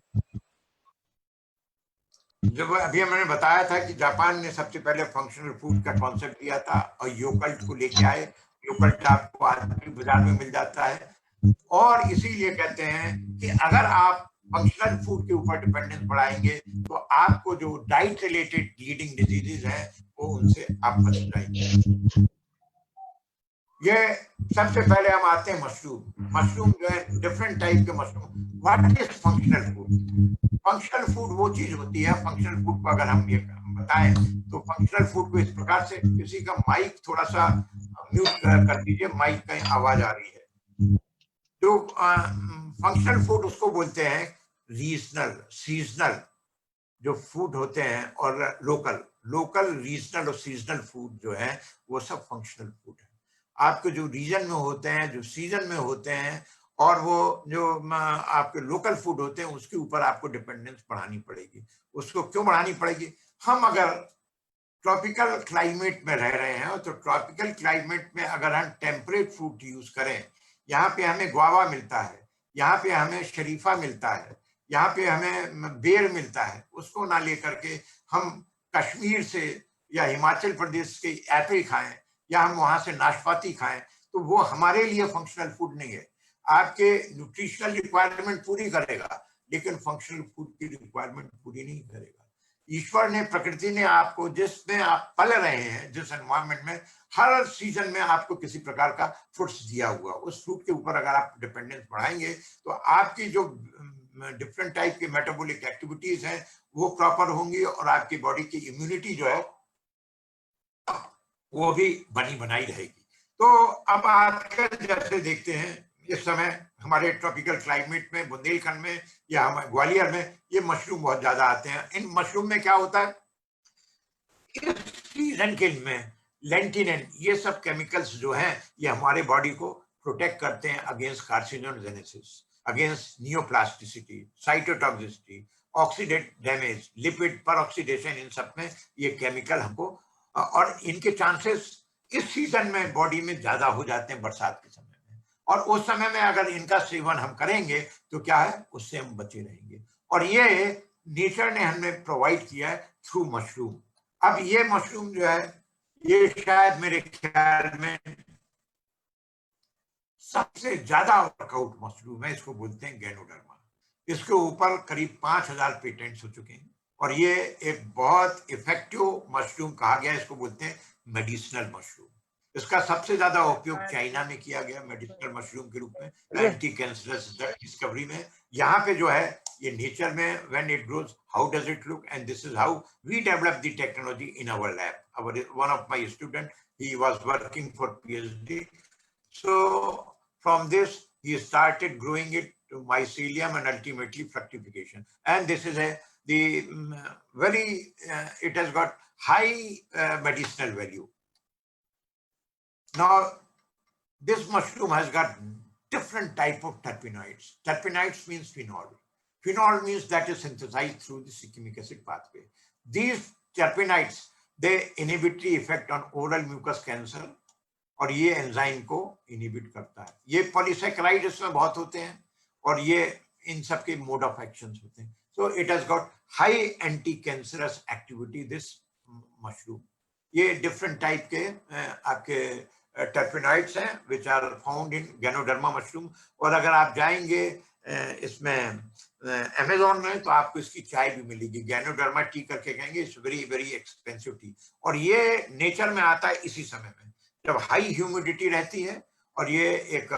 जब अभी मैंने बताया था कि जापान ने सबसे पहले फंक्शनल फूड का कॉन्सेप्ट दिया था और योगर्ट को लेके आए। योगर्ट आपको आज भी बाजार में मिल जाता है, और इसीलिए कहते हैं कि अगर आप फंक्शनल फूड के ऊपर डिपेंडेंस बढ़ाएंगे तो आपको जो डाइट रिलेटेड लीडिंग डिजीजेज हैं वो उनसे आप बच जाएंगे। ये सबसे पहले हम आते हैं मशरूम। मशरूम जो है डिफरेंट टाइप के mushroom. What is functional food? Functional food वो चीज होती है, फंक्शनल फूड को अगर हम ये बताएं तो फंक्शनल फूड को इस प्रकार से, किसी का माइक थोड़ा सा म्यूट कर दीजिए, माइक का आवाज आ रही है। जो फंक्शनल फूड उसको बोलते हैं रीजनल, सीजनल जो फूड होते हैं, और लोकल रीजनल और सीजनल फूड जो है वो सब फंक्शनल फूड है। आपके जो रीजन में होते हैं, जो सीजन में होते हैं, और वो जो आपके लोकल फूड होते हैं उसके ऊपर आपको डिपेंडेंस बढ़ानी पड़ेगी। उसको क्यों बढ़ानी पड़ेगी? हम अगर ट्रॉपिकल क्लाइमेट में रह रहे हैं तो ट्रॉपिकल क्लाइमेट में अगर हम टेम्परेट फ्रूट यूज करें, यहाँ पे हमें गुआवा मिलता है, यहाँ पे हमें शरीफा मिलता है, यहाँ पे हमें बेर मिलता है, उसको ना लेकर के हम कश्मीर से या हिमाचल प्रदेश के एप्पल खाएं या हम वहां से नाशपाती खाएं, तो वो हमारे लिए फंक्शनल फूड नहीं है। आपके न्यूट्रिशनल रिक्वायरमेंट पूरी करेगा लेकिन फंक्शनल फूड की रिक्वायरमेंट पूरी नहीं करेगा। ईश्वर ने, प्रकृति ने आपको, जिसमें आप पल रहे हैं, जिस एनवायरमेंट में, हर सीजन में आपको किसी प्रकार का फ्रूट्स दिया हुआ, उस फ्रूट के ऊपर अगर आप डिपेंडेंस बढ़ाएंगे तो आपकी जो डिफरेंट टाइप के मेटाबॉलिक एक्टिविटीज हैं वो प्रॉपर होंगी, और आपकी बॉडी की इम्यूनिटी जो है वो भी बनी बनाई रहेगी। तो अब आजकल जैसे देखते हैं इस समय हमारे ट्रॉपिकल क्लाइमेट में, बुंदेलखंड में या हमारे ग्वालियर में ये मशरूम बहुत ज्यादा आते हैं। इन मशरूम में क्या होता है, इस सीजन के में लेंटिनिन, ये सब केमिकल्स जो हैं ये हमारे बॉडी को प्रोटेक्ट करते हैं against carcinogenesis, against neoplasticity, cytotoxicity, oxidative damage, lipid peroxidation, इन सब में ये केमिकल हमको, और इनके चांसेस इस सीजन में बॉडी में ज्यादा हो जाते हैं बरसात के समय में, और उस समय में अगर इनका सेवन हम करेंगे तो क्या है, उससे हम बचे रहेंगे। और ये नेचर ने हमें प्रोवाइड किया है थ्रू मशरूम। अब ये मशरूम जो है ये शायद मेरे ख्याल में सबसे ज्यादा वर्कआउट मशरूम है, इसको बोलते हैं गैनोडर्मा। इसके ऊपर करीब 5000 पेटेंट्स हो चुके हैं, और ये एक बहुत इफेक्टिव मशरूम कहा गया है, इसको बोलते हैं मेडिसिनल मशरूम। इसका सबसे ज्यादा उपयोग चाइना में किया गया मेडिसिनल मशरूम के रूप में, एंटी कैंसरस डिस्कवरी में। यहाँ पे जो है ये नेचर में when it grows, how does it look, and this is how we develop the technology in our lab. One of my student, he was working for PhD, so from this he started growing it to mycelium and ultimately fructification, and this is the very it has got high medicinal value. Now this mushroom has got different type of terpenoids. Terpenoids means phenol. Phenol means that is synthesized through the cyclic acid pathway. These terpenoids, they inhibitory effect on oral mucus cancer, और ये एंजाइम को इनहिबिट करता है। ये पॉलीसैकेराइड इसमें बहुत होते हैं, और ये इन सब के मोड ऑफ एक्शंस होते हैं। So it has got high anti cancerous activity this mushroom. ये डिफरेंट टाइप के आपके टर्पेनॉइड्स हैं which are found in Ganoderma mushroom. और अगर आप जाएंगे इसमें अमेजोन में तो आपको इसकी चाय भी मिलेगी, गैनोडर्मा टी करके कहेंगे, it's very very expensive T. और ये नेचर में आता है इसी समय में जब हाई ह्यूमिडिटी रहती है, और ये एक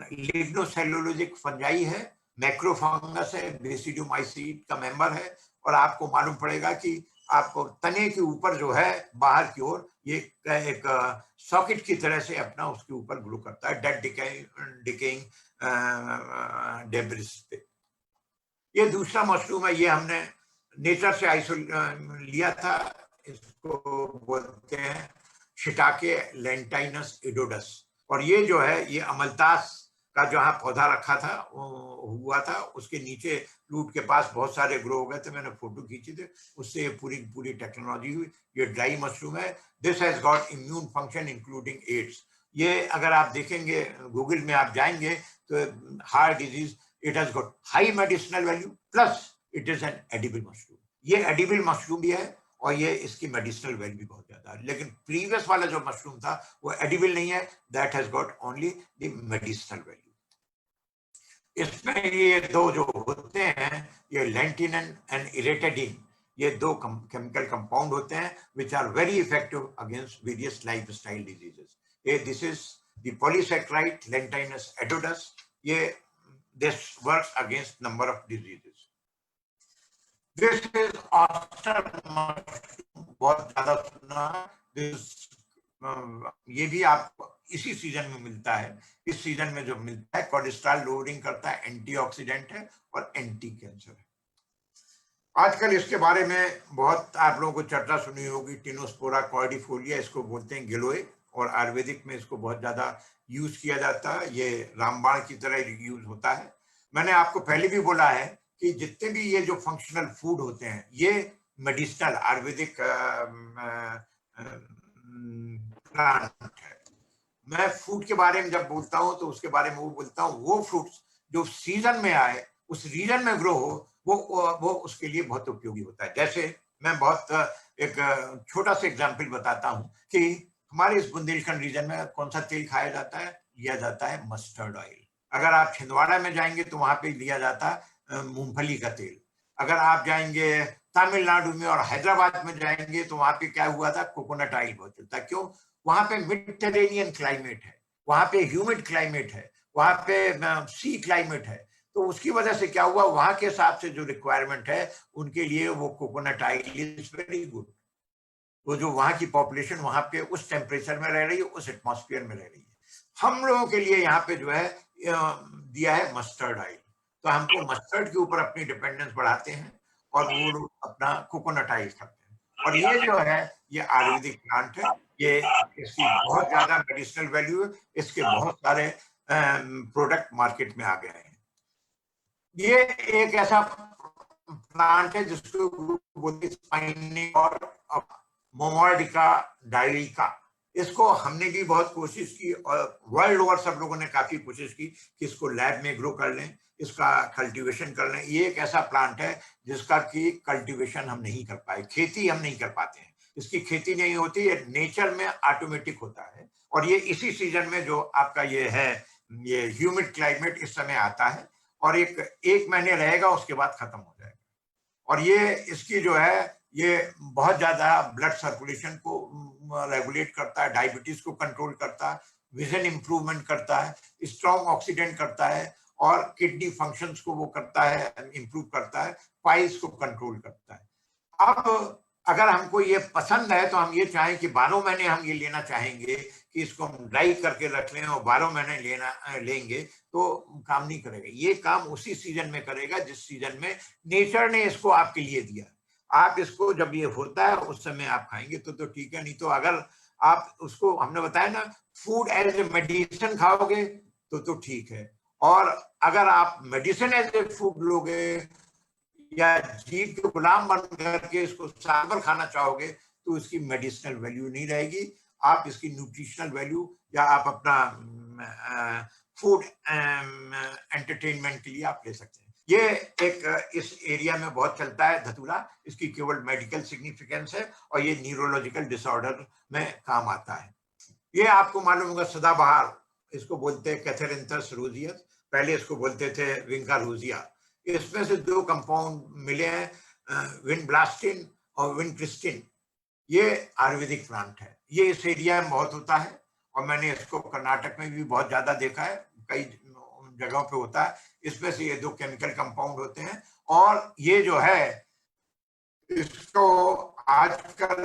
लिग्नोसेलुलोजिक फंजाई है, मैक्रोफंगस है, बेसिडियोमाइसीट का मेंबर है, और आपको मालूम पड़ेगा कि आपको तने के ऊपर जो है बाहर की ओर ये एक सॉकेट की तरह से अपना उसके ऊपर ग्रो करता है डेड डिकेइंग डेब्रिस पे। ये दूसरा मशरूम है, ये हमने नेचर से लिया था, इसको बोलते हैं शिटाके लेंटाइनस इडोडस। और ये जो है ये अमलतास का जहाँ पौधा रखा था हुआ था, उसके नीचे रूट के पास बहुत सारे ग्रो हो गए थे, मैंने फोटो खींची थे, उससे ये पूरी टेक्नोलॉजी हुई। ये ड्राई मशरूम है। This has got immune function including AIDS. ये अगर आप देखेंगे गूगल में आप जाएंगे तो heart disease, it has got high medicinal value plus it is an edible mushroom. ये एडिबल मशरूम भी है और ये इसकी मेडिसिनल वैल्यू भी बहुत ज्यादा है। लेकिन प्रीवियस वाला जो मशरूम था वो एडिबल नहीं है, that has got only the medicinal value. इसमें ये दो जो होते हैं, ये लेंटिनिन एंड इरेटिडिन, ये दो केमिकल कंपाउंड होते हैं which are very effective against various lifestyle diseases. This is the polysaccharide lentinus edodus. This works against number of diseases. This is oyster mushroom, बहुत ज्यादा सुना है। ये भी आप इसी सीजन में मिलता है। इस सीजन में जो मिलता है कोलेस्ट्रॉल लोडिंग करता है, एंटीऑक्सीडेंट है और एंटी कैंसर है। आजकल इसके बारे में बहुत आप लोगों को चर्चा सुनी होगी, टिनोस्पोरा कॉर्डिफोलिया इसको बोलते हैं गिलोय, और आयुर्वेदिक में इसको बहुत ज्यादा यूज किया जाता है। ये रामबाण की तरह यूज होता है। मैंने आपको पहले भी बोला है कि जितने भी ये जो फंक्शनल फूड होते हैं ये मेडिसिनल आयुर्वेदिक प्लांट है। मैं फूड के बारे में जब बोलता हूँ तो उसके बारे में वो बोलता हूँ वो फ्रूट्स जो सीजन में आए, उस रीजन में ग्रो हो, वो उसके लिए बहुत उपयोगी होता है। जैसे मैं बहुत एक छोटा सा एग्जांपल बताता हूँ कि हमारे इस बुंदेलखंड रीजन में कौन सा तेल खाया जाता है, लिया जाता है मस्टर्ड ऑयल। अगर आप छिंदवाड़ा में जाएंगे तो वहां पे लिया जाता है मूंगफली का तेल। अगर आप जाएंगे तमिलनाडु में और हैदराबाद में जाएंगे तो वहां पे क्या हुआ था, कोकोनट ऑयल बहुत चलता है। क्यों? वहां पे मेडिटेरेनियन क्लाइमेट है, वहां पे ह्यूमिड क्लाइमेट है, वहां पे सी क्लाइमेट है। तो उसकी वजह से क्या हुआ, वहां के हिसाब से जो रिक्वायरमेंट है उनके लिए वो coconut oil is very good. वो जो वहां की पॉपुलेशन वहां पे उस टेम्परेचर में रह रही है, उस एटमॉस्फेयर में रह रही है। हम लोगों के लिए यहाँ पे जो है दिया है मस्टर्ड ऑयल। तो हमको मस्टर्ड के ऊपर अपनी डिपेंडेंस बढ़ाते हैं और वो लोग अपना कोकोनट ऑयल खाते हैं। और ये जो है ये आयुर्वेदिक प्लांट है, ये इसकी बहुत ज्यादा मेडिसिनल वैल्यू है, इसके बहुत सारे प्रोडक्ट मार्केट में आ गए हैं। ये एक ऐसा प्लांट है जिसको बोलते हैं और मोमोर्डिका डायरिका। इसको हमने भी बहुत कोशिश की और वर्ल्ड ओवर सब लोगों ने काफी कोशिश की कि इसको लैब में ग्रो कर लें, इसका कल्टीवेशन कर लें। ये एक ऐसा प्लांट है जिसका कि कल्टीवेशन हम नहीं कर पाए, खेती हम नहीं कर पाते हैं। इसकी खेती नहीं होती है, नेचर में ऑटोमेटिक होता है। और ये इसी सीजन में जो आपका ये है, ये ह्यूमिड क्लाइमेट इस समय आता है और एक महीने रहेगा, उसके बाद खत्म हो जाएगा। और ये इसकी जो है ये बहुत ज्यादा ब्लड सर्कुलेशन को रेगुलेट करता है, डायबिटीज को कंट्रोल करता है, विजन इंप्रूवमेंट करता है, स्ट्रॉन्ग ऑक्सीडेंट करता है और किडनी फंक्शंस को वो करता है, इंप्रूव करता है, पाइल्स को कंट्रोल करता है। अब अगर हमको ये पसंद है तो हम ये चाहें कि 12 महीने हम ये लेना चाहेंगे कि इसको हम ड्राई करके रख लें और 12 महीने लेंगे तो काम नहीं करेगा। ये काम उसी सीजन में करेगा जिस सीजन में नेचर ने इसको आपके लिए दिया। आप इसको जब ये होता है उस समय आप खाएंगे तो ठीक है, नहीं तो अगर आप उसको, हमने बताया ना, फूड एज ए मेडिसिन खाओगे तो ठीक है। और अगर आप मेडिसिन एज ए फूड लोगे या जीव के गुलाम बन करके इसको साबर खाना चाहोगे तो इसकी मेडिसिनल वैल्यू नहीं रहेगी। आप इसकी न्यूट्रिशनल वैल्यू या आप अपना फूड एंटरटेनमेंट के लिए आप ले सकते हैं। ये एक इस एरिया में बहुत चलता है धतूरा, इसकी केवल मेडिकल सिग्निफिकेंस है और ये न्यूरोलॉजिकल डिसऑर्डर में काम आता है। ये आपको मालूम होगा सदाबहार, इसको बोलते हैं कैथेरिंथस रोजियस, पहले इसको बोलते थे विंका रोजिया। इसमें से 2 कंपाउंड मिले हैं, विनब्लास्टिन और विनक्रिस्टिन। ये आयुर्वेदिक प्लांट है, ये इस एरिया में बहुत होता है और मैंने इसको कर्नाटक में भी बहुत ज्यादा देखा है, कई जगहों पे होता है। इसमें से ये 2 केमिकल कंपाउंड होते हैं और ये जो है इसको आजकल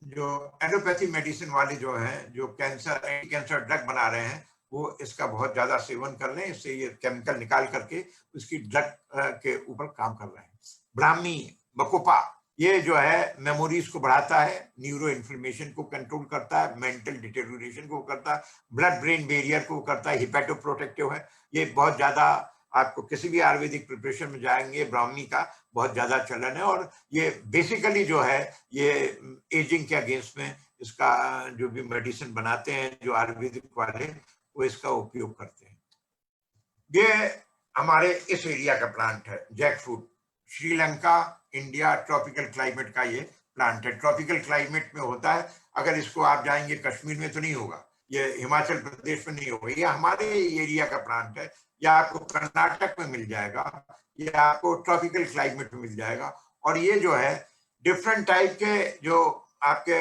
जो एलोपैथी मेडिसिन वाले जो हैं, जो कैंसर ड्रग बना रहे हैं, वो इसका बहुत ज्यादा सेवन कर लें, इससे ये केमिकल निकाल करके उसकी ड्रग के ऊपर काम कर रहे हैं। ब्राह्मी, बकोपा, ये जो है मेमोरीज को बढ़ाता है, न्यूरो इन्फ्लेमेशन को कंट्रोल करता है, मेंटल डिटेरियोरेशन को करता है, ब्लड ब्रेन बैरियर को करता है, हिपैटोप्रोटेक्टिव है। ये बहुत ज्यादा आपको किसी भी आयुर्वेदिक प्रिपरेशन में जाएंगे ब्राह्मी का बहुत ज्यादा चलन है। और ये बेसिकली जो है ये एजिंग के अगेंस्ट में इसका जो भी मेडिसिन बनाते हैं जो आयुर्वेदिक वाले, वो इसका उपयोग करते हैं। ये हमारे इस एरिया का प्लांट है jackfruit, Sri Lanka, India, tropical climate का ये प्लांट है। ट्रॉपिकल क्लाइमेट में होता है, अगर इसको आप जाएंगे कश्मीर में तो नहीं होगा, ये हिमाचल प्रदेश में नहीं होगा, ये हमारे एरिया का प्लांट है। या आपको कर्नाटक में मिल जाएगा, या आपको ट्रॉपिकल क्लाइमेट में मिल जाएगा। और ये जो है डिफरेंट टाइप के जो आपके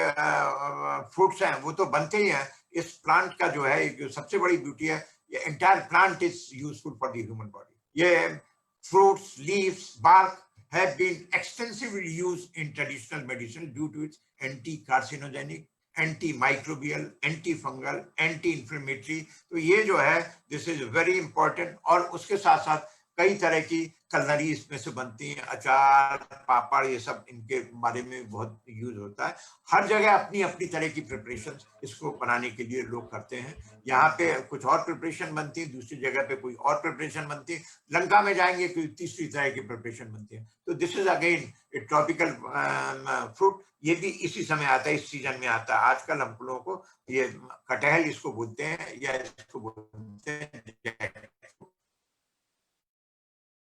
फ्रूट्स हैं वो तो बनते ही हैं। इस प्लांट का जो है जो सबसे बड़ी ब्यूटी है, ये entire plant is useful for the human body. ये fruits, leaves, bark have been extensively used in traditional medicine due to its anti-carcinogenic, antimicrobial, antifungal, anti-inflammatory। तो ये जो है this is very important। और उसके साथ साथ कई तरह की कलनरी इसमें से बनती हैं, अचार, पापड़, ये सब इनके बारे में बहुत यूज होता है। हर जगह अपनी अपनी तरह की प्रिपरेशन इसको बनाने के लिए लोग करते हैं। यहाँ पे कुछ और प्रिपरेशन बनती है, दूसरी जगह पे कोई और प्रिपरेशन बनती है, लंका में जाएंगे कोई तीसरी तरह की प्रिपरेशन बनती है। तो this is again A tropical fruit, ये भी इसी समय आता है, इस सीजन में आता है। आजकल हम लोगों को ये कटहल इसको बोलते हैं, या इसको बोलते हैं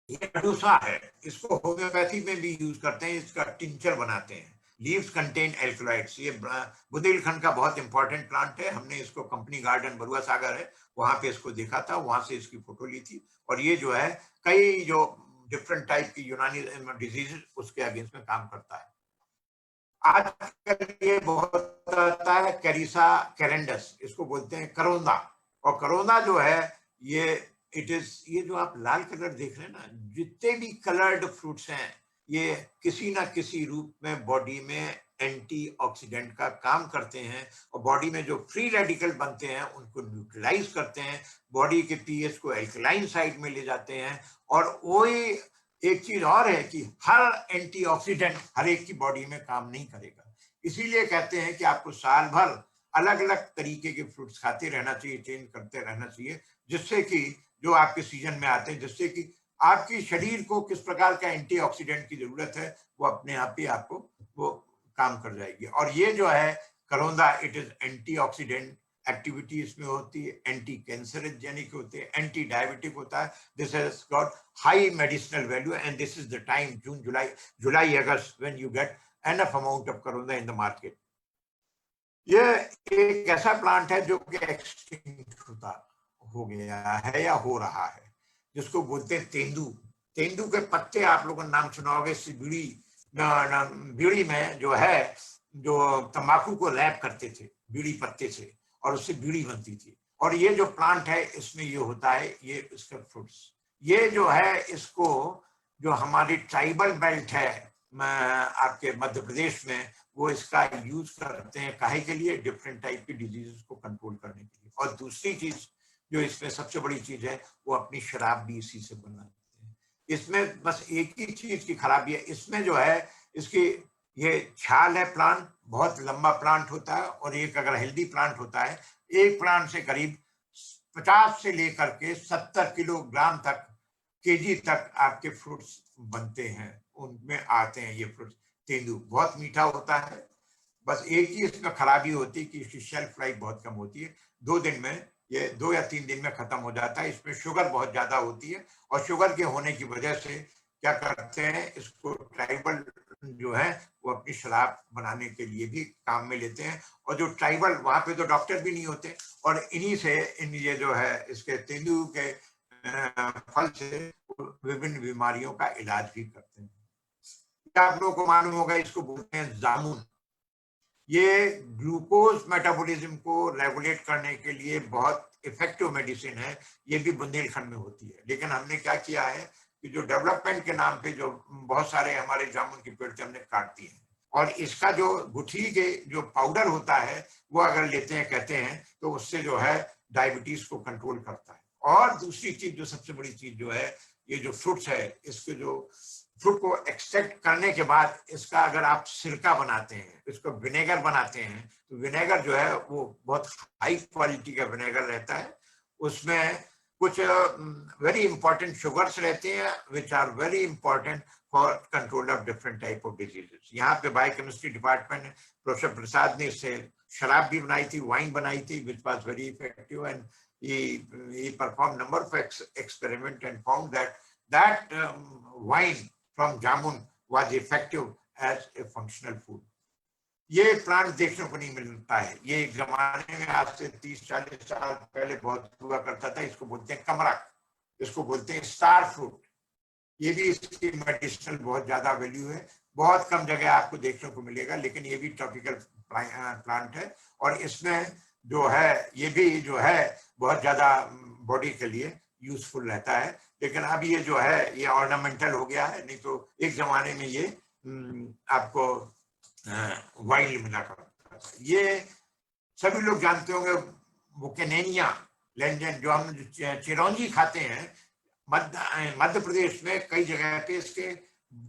ये मेडूसा है, इसको होम्योपैथी में भी यूज करते हैं, इसका टिंचर बनाते हैं। लीव्स कंटेन एल्कलॉइड्स, ये बुंदेलखंड का बहुत इंपॉर्टेंट प्लांट है। हमने इसको कंपनी गार्डन बरुआ सागर है वहां पे इसको देखा था, वहां से इसकी फोटो ली थी। और ये जो है कई जो डिफरेंट टाइप की यूनानी डिजीज उसके अगेंस्ट में काम करता है। आजकल ये बहुत आता है कैरिसा कैलेंडस, इसको बोलते हैं करोंदा। और करोंदा जो है ये इट इज, ये जो आप लाल कलर देख रहे हैं ना, जितने भी कलर्ड फ्रूट्स हैं ये किसी ना किसी रूप में बॉडी में एंटीऑक्सीडेंट का काम करते हैं। और बॉडी में जो फ्री रेडिकल बनते हैं उनको न्यूट्रलाइज करते हैं, बॉडी के पीएच को एल्कलाइन साइड में ले जाते हैं। और वही एक चीज और है कि हर एंटीऑक्सीडेंट हर एक की बॉडी में काम नहीं करेगा, इसीलिए कहते हैं कि आपको साल भर अलग अलग तरीके के फ्रूट्स खाते रहना चाहिए, चेंज करते रहना चाहिए, जिससे कि जो आपके सीजन में आते हैं, जिससे कि आपकी शरीर को किस प्रकार का एंटीऑक्सीडेंट की जरूरत है वो अपने आप ही आपको वो काम कर जाएगी। और ये जो है करोंदा, इट इज एंटीऑक्सीडेंट एक्टिविटी इसमें होती है, एंटी कैंसरजेनिक होते हैं, एंटी डायबिटिक होता है। This has got high medicinal value and this is the time June July August when you get enough amount of करोंदा इन द मार्केट। ये एक ऐसा प्लांट है जो कि एक्सटिंक्ट हो गया है या हो रहा है, जिसको बोलते हैं तेंदू। तेंदू के पत्ते आप लोगों ने नाम सुना होगा। बीड़ी में जो है जो तंबाकू को रैप करते थे बीड़ी पत्ते से और उससे बीड़ी बनती थी। और ये जो प्लांट है इसमें ये होता है, ये इसका फ्रूट्स, ये जो है इसको जो हमारी ट्राइबल बेल्ट है आपके मध्य प्रदेश में, वो इसका यूज करते हैं काहे के लिए, डिफरेंट टाइप की डिजीजेस को कंट्रोल करने के लिए। और दूसरी चीज जो इसमें सबसे बड़ी चीज है, वो अपनी शराब भी इसी से बनाते हैं। इसमें बस एक ही चीज की खराबी है, इसमें जो है इसकी ये छाल है, प्लांट बहुत लंबा प्लांट होता है। और एक अगर हेल्दी प्लांट होता है, एक प्लांट से करीब 50 से लेकर के 70 किलोग्राम तक, केजी तक आपके फ्रूट्स बनते हैं, उनमें आते हैं ये फ्रूट्स। तेंदू बहुत मीठा होता है, बस एक ही इसमें खराबी होती है कि इसकी शेल्फ लाइफ बहुत कम होती है, 2 दिन में ये 2 या 3 दिन में खत्म हो जाता है। इसमें शुगर बहुत ज्यादा होती है और शुगर के होने की वजह से क्या करते हैं, इसको ट्राइबल जो है वो अपनी शराब बनाने के लिए भी काम में लेते हैं। और जो ट्राइबल, वहां पे तो डॉक्टर भी नहीं होते, और इन्हीं से ये जो है इसके तेंदू के फल से विभिन्न बीमारियों का इलाज भी करते हैं। आप लोगों को मालूम होगा, इसको बोलते हैं जामुन। ये ग्लूकोज मेटाबॉलिज्म को रेगुलेट करने के लिए बहुत इफेक्टिव मेडिसिन है, ये भी बुंदेलखंड में होती है। लेकिन हमने क्या किया है कि जो डेवलपमेंट के नाम पे जो बहुत सारे हमारे जामुन के पेड़ थे हमने काट दिए हैं, और इसका जो गुठली के जो पाउडर होता है वो अगर लेते हैं कहते हैं तो उससे जो है डायबिटीज को कंट्रोल करता है। और दूसरी चीज जो सबसे बड़ी चीज जो है, ये जो फ्रूट्स है, इसके जो फ्रूट को एक्सट्रैक्ट करने के बाद इसका अगर आप सिरका बनाते हैं, इसको विनेगर बनाते हैं, तो विनेगर जो है वो बहुत हाई क्वालिटी का विनेगर रहता है। उसमें कुछ वेरी इंपॉर्टेंट शुगर्स रहते हैं which are very important for control of different type of diseases. यहाँ पे बायोकेमिस्ट्री डिपार्टमेंट प्रोफेसर प्रसाद ने इससे शराब भी बनाई थी, वाइन बनाई थी, which was very effective, and he performed number of experiment and found that wine from jamun was effective as a functional food. ये प्लांट देखने को नहीं मिलता है, ये एक जमाने में आज से 30-40 साल पहले बहुत हुआ करता था। इसको बोलते हैं कमरक, इसको बोलते हैं स्टार फ्रूट। ये भी इसकी मेडिसिनल बहुत ज्यादा वैल्यू है, बहुत कम जगह आपको देखने को मिलेगा, लेकिन ये भी ट्रॉपिकल प्लांट है और इसमें जो है ये भी जो है बहुत ज्यादा बॉडी के लिए यूजफुल रहता है। लेकिन अब ये जो है ये ऑर्नामेंटल हो गया है, नहीं तो एक जमाने में ये आपको वाइल्ड मिला करता था। ये सभी लोग जानते होंगे, बुकेनेनिया लेंजन जो हम चिरौंजी खाते हैं, मध्य प्रदेश में कई जगह पे इसके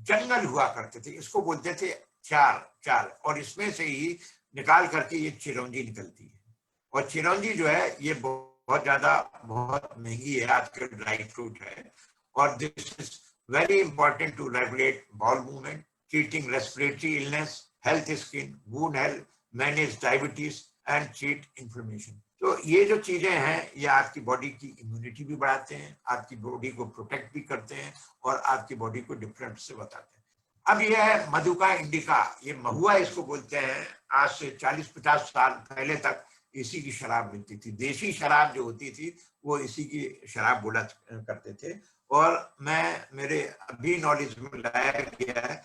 जंगल हुआ करते थे, इसको बोलते थे चार, और इसमें से ही निकाल करके ये चिरौंजी निकलती है। और चिरौंजी जो है ये बहुत ज्यादा बहुत महंगी है, आजकल ड्राई फ्रूट है, और this is very important to regulate bowel movement, treating respiratory illness, health skin, wound health, manage diabetes and treat inflammation. तो ये जो चीजें हैं ये आपकी बॉडी की इम्यूनिटी भी बढ़ाते हैं, आपकी बॉडी को प्रोटेक्ट भी करते हैं और आपकी बॉडी को डिफरेंट से बताते हैं। अब ये है मधुका इंडिका, ये महुआ इसको बोलते हैं। आज से 40-50 साल पहले तक इसी की शराब मिलती थी, देसी शराब जो होती थी वो इसी की शराब बोला करते थे। और मैं मेरे अभी नॉलेज में लाया गया है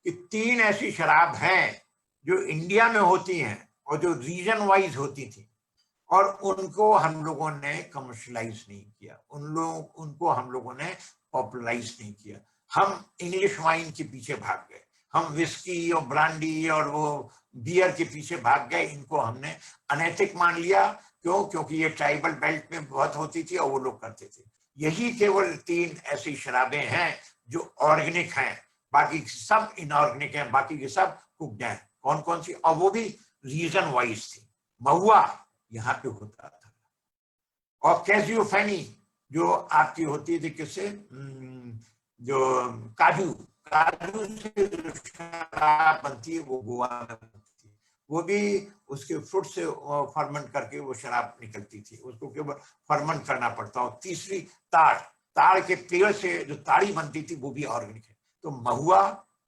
कि 3 ऐसी शराब हैं जो इंडिया में होती हैं और जो रीजन वाइज होती थी, और उनको हम लोगों ने कमर्शलाइज नहीं किया, उनको हम लोगों ने पॉपुलराइज नहीं किया। हम इंग्लिश वाइन के पीछे भाग गए, हम विस्की और ब्रांडी और वो बियर के पीछे भाग गए, इनको हमने अनैतिक मान लिया। क्यों? क्योंकि ये ट्राइबल बेल्ट में बहुत होती थी और वो लोग करते थे। यही केवल 3 ऐसी शराबें हैं जो ऑर्गेनिक हैं, बाकी सब इनऑर्गेनिक हैं, बाकी के सब कुक्ड हैं। कौन कौन सी? और वो भी रीजन वाइज थी। महुआ यहाँ पे होता था, और कैजियोफेनी जो आपकी होती थी किससे, जो काजू से जो शराब बनती है वो गोवा में बनती है, वो भी उसके फ्रूट से फर्मेंट करके वो शराब निकलती थी, उसको केवल फर्मेंट करना पड़ता। और तीसरी ताड़ के पेड़ से जो ताड़ी बनती थी वो भी ऑर्गेनिक है। तो महुआ,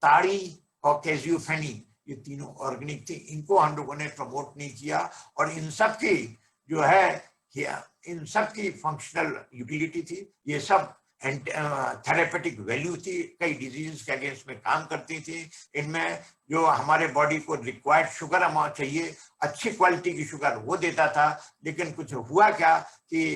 ताड़ी और कैजियोफेनी ये तीनों ऑर्गेनिक थी, इनको हम लोगों ने प्रमोट नहीं किया। और इन सब की जो है इन सब की फंक्शनल यूटिलिटी थी, ये सब थेरेपेटिक वैल्यू थी, कई डिजीज के अगेंस्ट में काम करती थी। इनमें जो हमारे बॉडी को रिक्वायर्ड शुगर अमाउंट चाहिए, अच्छी क्वालिटी की शुगर वो देता था। लेकिन कुछ हुआ क्या कि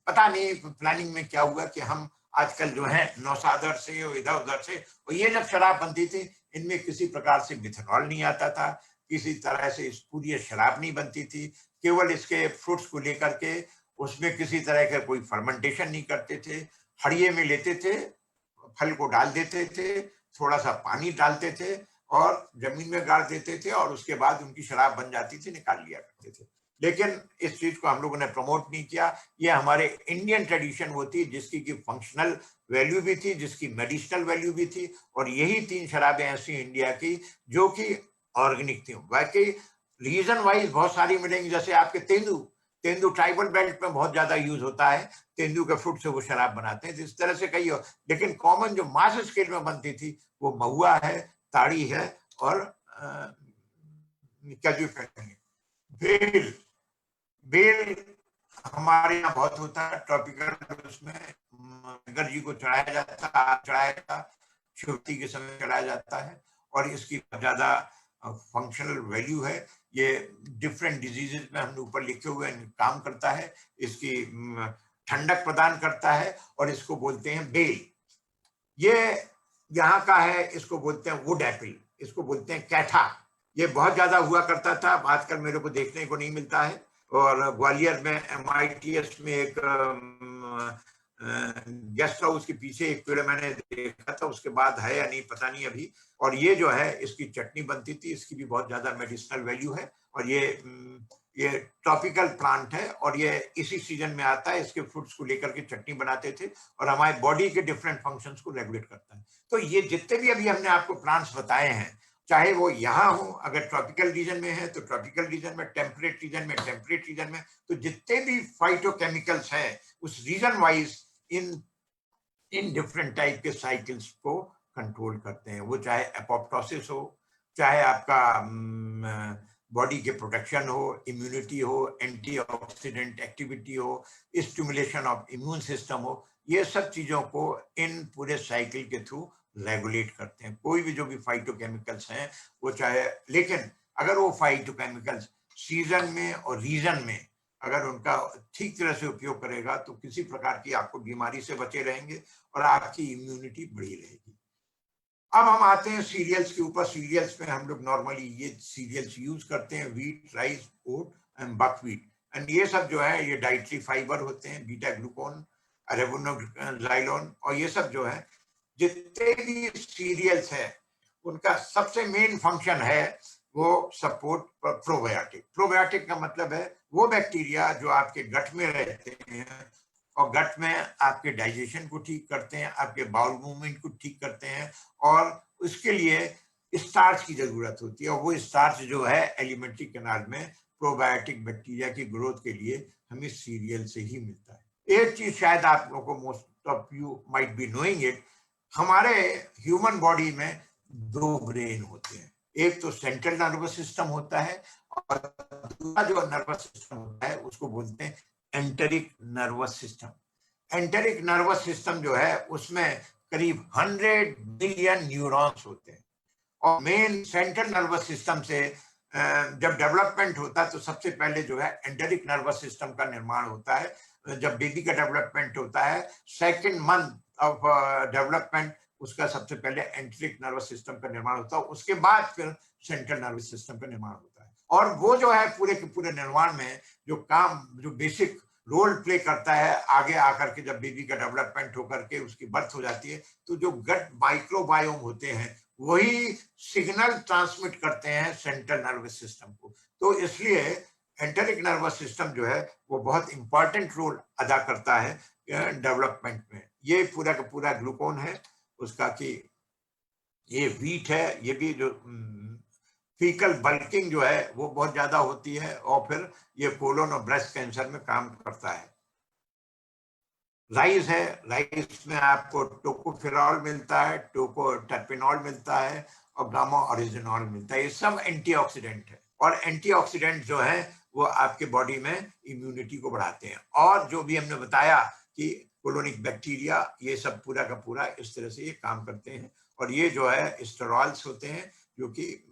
पता नहीं प्लानिंग में क्या हुआ कि हम आजकल जो है नौसादर से और इधर उधर से, और ये जब शराब बनती थी इनमें किसी प्रकार से मिथेनॉल नहीं आता था, किसी तरह से पूरी शराब नहीं बनती थी, केवल इसके फ्रूट्स को लेकर के उसमें किसी तरह का कोई फर्मेंटेशन नहीं करते थे। हड़िये में लेते थे, फल को डाल देते थे, थोड़ा सा पानी डालते थे और जमीन में गाड़ देते थे, और उसके बाद उनकी शराब बन जाती थी, निकाल लिया करते थे। लेकिन इस चीज को हम लोगों ने प्रमोट नहीं किया। ये हमारे इंडियन ट्रेडिशन वो थी जिसकी की फंक्शनल वैल्यू भी थी, जिसकी मेडिसिनल वैल्यू भी थी, और यही 3 शराबें ऐसी इंडिया की जो कि ऑर्गेनिक थी। बाकी रीजन वाइज बहुत सारी मिलेंगी, जैसे आपके तेंदू ट्राइबल बेल्ट में बहुत ज्यादा यूज होता है, तेंदू के फ्रूट से वो शराब बनाते हैं, इस तरह से कई हो। लेकिन कॉमन जो मास स्केल में बनती थी वो महुआ है, ताड़ी है और बेल हमारे यहाँ बहुत होता है ट्रॉपिकल, उसमें शंकर जी को चढ़ाया जाता, शिवरात्रि के समय चढ़ाया जाता है, और इसकी ज्यादा फंक्शनल वैल्यू है। ये डिफरेंट डिजीजेस में हमने ऊपर लिखे हुए काम करता है, इसकी ठंडक प्रदान करता है, और इसको बोलते हैं बेल। ये यहाँ का है, इसको बोलते हैं वुड एप्पल, इसको बोलते हैं कैठा। ये बहुत ज्यादा हुआ करता था, आजकल मेरे को देखने को नहीं मिलता है। और ग्वालियर में MITS में एक गेस्ट हाउस के पीछे एक पेड़ मैंने देखा था, उसके बाद है या नहीं पता नहीं अभी। और ये जो है इसकी चटनी बनती थी, इसकी भी बहुत ज्यादा मेडिसिनल वैल्यू है। और ये ट्रॉपिकल प्लांट है और ये इसी सीजन में आता है। इसके फ्रूट्स को लेकर के चटनी बनाते थे और हमारे बॉडी के डिफरेंट फंक्शंस को रेगुलेट करता है। तो ये जितने भी अभी हमने आपको प्लांट्स बताए हैं, चाहे वो यहाँ हो, अगर ट्रॉपिकल रीजन में है तो ट्रॉपिकल रीजन में, टेम्परेट रीजन में टेम्परेट रीजन में, तो जितने भी फाइटोकेमिकल्स हैं उस region wise in different type के साइकिल्स को कंट्रोल करते हैं। वो चाहे एपोप्टोसिस हो, चाहे आपका बॉडी के प्रोटेक्शन हो, इम्यूनिटी हो, एंटीऑक्सीडेंट एक्टिविटी हो, स्टिमुलेशन ऑफ इम्यून सिस्टम हो, ये सब चीजों को इन पूरे साइकिल के थ्रू रेगुलेट करते हैं। कोई भी जो भी फाइटोकेमिकल्स हैं वो चाहे, लेकिन अगर वो फाइटोकेमिकल्स सीजन में और रीजन में अगर उनका ठीक तरह से उपयोग करेगा तो किसी प्रकार की आपको बीमारी से बचे रहेंगे और आपकी इम्यूनिटी बढ़ी रहेगी। अब हम आते हैं सीरियल्स के ऊपर। सीरियल्स में हम लोग नॉर्मली ये सीरियल्स यूज करते हैं, wheat, rice, oat and buckwheat. And ये सब जो है ये डाइटरी फाइबर होते हैं, बीटा ग्लूकोन, अरेबोनोजाइलोन, और ये सब जो है जितने भी सीरियल्स है उनका सबसे मेन फंक्शन है वो सपोर्ट प्रोबायोटिक। प्रोबायोटिक का मतलब है वो बैक्टीरिया जो आपके गट में रहते हैं और गट में आपके डाइजेशन को ठीक करते हैं, आपके बाउल मूवमेंट को ठीक करते हैं, और उसके लिए स्टार्च की जरूरत होती है। और वो स्टार्च जो है एलिमेंट्री कैनाल में प्रोबायोटिक बैक्टीरिया की ग्रोथ के लिए हमें सीरियल से ही मिलता है। एक चीज शायद आप लोगों को, most of you might be knowing it, हमारे ह्यूमन बॉडी में 2 ब्रेन होते हैं। एक तो सेंट्रल नर्वस सिस्टम होता है और दूसरा जो नर्वस सिस्टम होता है उसको बोलते हैं enteric nervous system. Enteric nervous system जो है उसमें करीब 100 बिलियन न्यूरॉन्स होते हैं। और मेन सेंट्रल नर्वस सिस्टम से जब डेवलपमेंट होता है तो सबसे पहले जो है एंटेरिक नर्वस सिस्टम का निर्माण होता है। जब बेबी का डेवलपमेंट होता है, सेकेंड मंथ ऑफ डेवलपमेंट, उसका सबसे पहले एंटेरिक नर्वस सिस्टम का निर्माण होता है, उसके बाद फिर सेंट्रल नर्वस सिस्टम का निर्माण होता है। और वो जो है पूरे के पूरे निर्माण में जो काम, जो बेसिक रोल प्ले करता है, आगे आकर के जब बेबी का डेवलपमेंट होकर के उसकी बर्थ हो जाती है तो जो गट माइक्रोबायोम होते हैं वही सिग्नल ट्रांसमिट करते हैं सेंट्रल नर्वस सिस्टम को। तो इसलिए एंटेरिक नर्वस सिस्टम जो है वो बहुत इंपॉर्टेंट रोल अदा करता है डेवलपमेंट में। ये पूरा का पूरा ग्लूकोन है उसका, कि ये व्हीट है, ये भी जो फीकल बल्किंग जो है वो बहुत ज्यादा होती है और फिर ये कोलोन और ब्रेस्ट कैंसर में काम करता है। राइस है, राइस में आपको टोकोफेरॉल मिलता है, टोकोटर्पेनॉल मिलता है और गामा ओरिजिनॉल मिलता है। ये सब एंटीऑक्सीडेंट है और एंटीऑक्सीडेंट जो है वो आपके बॉडी में इम्यूनिटी को बढ़ाते हैं। और जो भी हमने बताया कि कोलोनिक बैक्टीरिया, ये सब पूरा का पूरा इस तरह से ये काम करते हैं। और ये जो है स्टेरॉल्स होते हैं जो कि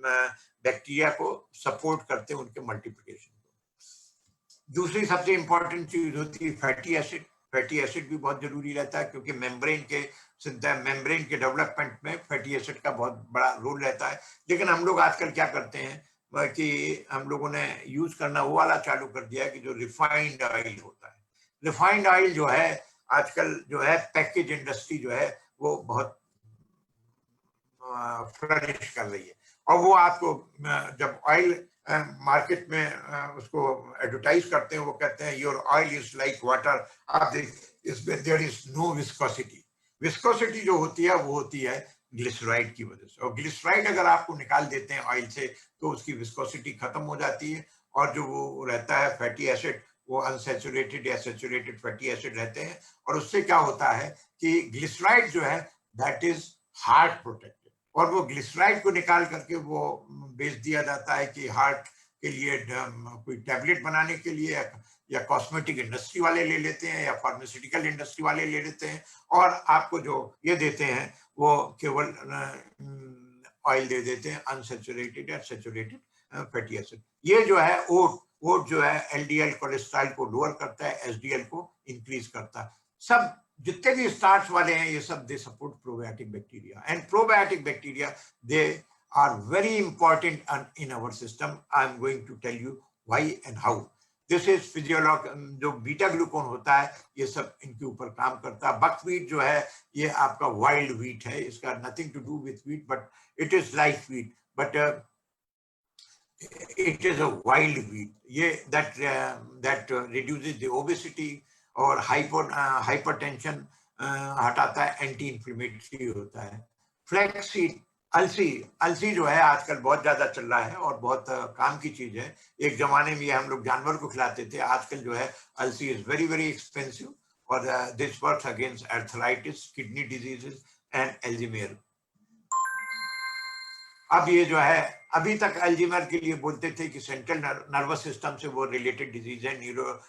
बैक्टीरिया को सपोर्ट करते हैं उनके मल्टीप्लिकेशन को। दूसरी सबसे इंपॉर्टेंट चीज होती है फैटी एसिड। फैटी एसिड भी बहुत जरूरी रहता है क्योंकि मेम्ब्रेन के डेवलपमेंट में फैटी एसिड का बहुत बड़ा रोल रहता है। लेकिन हम लोग आजकल क्या करते हैं कि हम लोगों ने यूज करना वो वाला चालू कर दिया है कि जो रिफाइंड ऑयल होता है। रिफाइंड ऑयल जो है आजकल जो है पैकेज इंडस्ट्री जो है वो बहुत फ्लरिश कर रही है। और वो आपको जब ऑयल मार्केट में उसको एडवर्टाइज करते हैं वो कहते हैं your oil is like water. आप देख इसमें there is no viscosity. Viscosity जो होती है वो होती है ग्लिसराइड की वजह से। और ग्लिसराइड अगर आपको निकाल देते हैं ऑयल से तो उसकी विस्कोसिटी खत्म हो जाती है और जो वो रहता है फैटी एसिड वो अनसैचुरेटेड या सैचुरेटेड फैटी एसिड रहते हैं। और उससे क्या होता है कि ग्लिसराइड जो है दैट इज हार्ट प्रोटेक्टेड। और वो ग्लिसराइड को निकाल करके वो बेच दिया जाता है कि हार्ट के लिए कोई टैबलेट बनाने के लिए या कॉस्मेटिक इंडस्ट्री वाले ले लेते हैं या फार्मास्यूटिकल इंडस्ट्री वाले ले लेते हैं। और आपको जो ये देते हैं वो केवल ऑयल दे देते हैं अनसैचुरेटेड या सैचुरेटेड फैटी एसिड। ये जो है ओट जो है एलडीएल कोलेस्ट्रॉल को लोअर करता है, एसडीएल को इंक्रीज करता है। सब जितने भी स्टार्च वाले हैं ये सब they support probiotic bacteria. And probiotic bacteria they are very important in our system. I am going to tell you why and how. This is physiology. जो बीटा ग्लूकोन होता है ये सब इनके ऊपर काम करता है। बकव्हीट जो है ये आपका वाइल्ड व्हीट है, इसका nothing to do with wheat, but it is like wheat, but it is a wild wheat. ये that reduces the obesity और hypertension हटाता है, एंटी इंफ्लेमेटरी होता है। फ्लैक्स सीड, अलसी जो है आजकल बहुत ज्यादा चल रहा है और बहुत काम की चीज है। एक जमाने में ये हम लोग जानवर को खिलाते थे, आजकल जो है alsi is very very expensive और this works against arthritis, kidney diseases and Alzheimer. अब ये जो है, अभी तक अल्जीमर के लिए बोलते थे कि सेंट्रल नर्वस सिस्टम से वो रिलेटेड डिजीज है, न्यूरो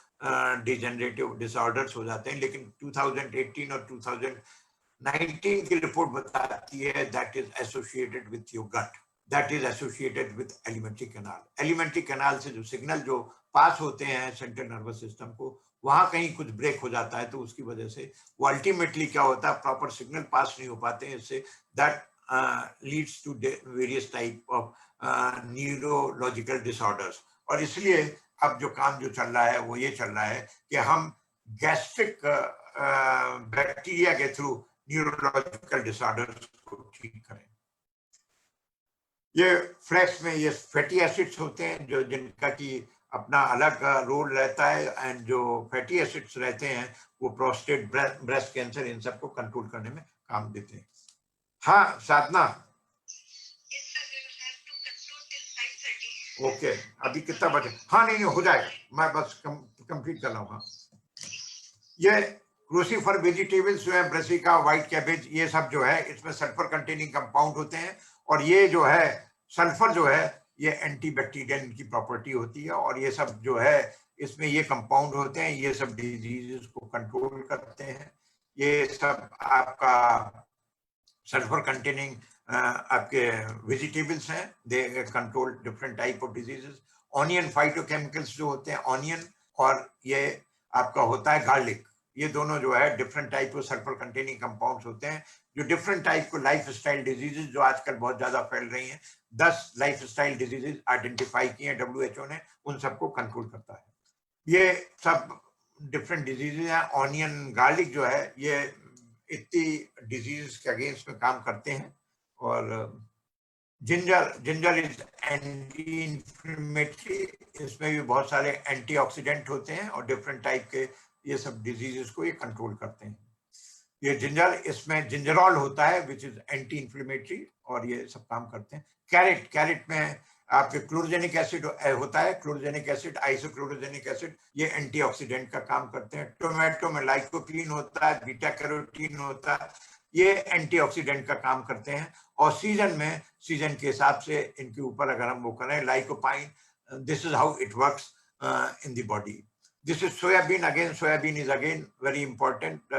डिजेनरेटिव डिसऑर्डर्स हो जाते हैं, लेकिन 2018 और 2019 की रिपोर्ट बताती है that is associated with your gut, that is associated with alimentary canal. Alimentary canal से जो सिग्नल जो पास होते हैं सेंट्रल नर्वस सिस्टम को, वहां कहीं कुछ ब्रेक हो जाता है, तो उसकी वजह से वो अल्टीमेटली क्या होता है, प्रॉपर सिग्नल पास नहीं हो पाते हैं, इससे that leads to various type of neurological disorders। और इसलिए अब जो काम जो चल रहा है वो ये चल रहा है कि हम गैस्ट्रिक बैक्टीरिया के थ्रू न्यूरोलॉजिकल डिसऑर्डर्स को ठीक करें। ये फ्लैक्स में ये फैटी एसिड्स होते हैं जो जिनका की अपना अलग रोल रहता है, एंड जो फैटी एसिड्स रहते हैं वो प्रोस्टेट, ब्रेस्ट कैंसर, इन सबको कंट्रोल करने में काम देते हैं। हाँ साधना, ओके अभी कितना बचे? हाँ नहीं हो जाएगा, मैं बस कंप्लीट कर रहा हूँ। ये क्रूसीफर वेजिटेबल्स जो है, ब्रेसिका, व्हाइट कैबेज, ये सब जो है इसमें सल्फर कंटेनिंग कंपाउंड होते हैं, और ये जो है सल्फर जो है ये एंटीबैक्टीरियल की प्रॉपर्टी होती है, और ये सब जो है इसमें ये कंपाउंड होते हैं, ये सब डिजीजेस को कंट्रोल करते हैं। ये सब आपका सल्फर कंटेनिंग आपके वेजिटेबल्स हैं, they control different type of diseases. Onion phytochemicals जो होते हैं, ऑनियन और ये आपका होता है गार्लिक, ये दोनों जो है different type of sulphur containing compounds होते हैं, जो डिफरेंट टाइप को लाइफ स्टाइल डिजीजेस जो आजकल बहुत ज्यादा फैल रही हैं, 10 लाइफ स्टाइल डिजीजेस आइडेंटिफाई किए हैं WHO ने, उन सबको कंट्रोल करता है। ये सब डिफरेंट डिजीजेस हैं। ऑनियन, गार्लिक जो है ये इतनी डिजीज के अगेंस्ट में काम करते हैं, और जिंजर इज एंटी इंफ्लेमेटरी, इसमें भी बहुत सारे एंटीऑक्सीडेंट होते हैं और डिफरेंट टाइप के ये सब डिजीजेस को ये कंट्रोल करते हैं। ये जिंजर, इसमें जिंजरॉल होता है विच इज एंटी इंफ्लेमेटरी, और ये सब काम करते हैं। कैरेट में आपके क्लोरोजेनिक एसिड होता है, क्लोरोजेनिक एसिड, आइसोक्लोरोजेनिक एसिड, ये एंटीऑक्सीडेंट का काम करते हैं। टोमेटो में लाइकोपीन होता है, बीटा कैरोटीन होता है, ये एंटीऑक्सीडेंट का काम करते हैं। और सीजन में, सीजन के हिसाब से इनके ऊपर अगर हम वो करें, lycopene, this is how it works in the body. This is soybean. Again, soybean is again very important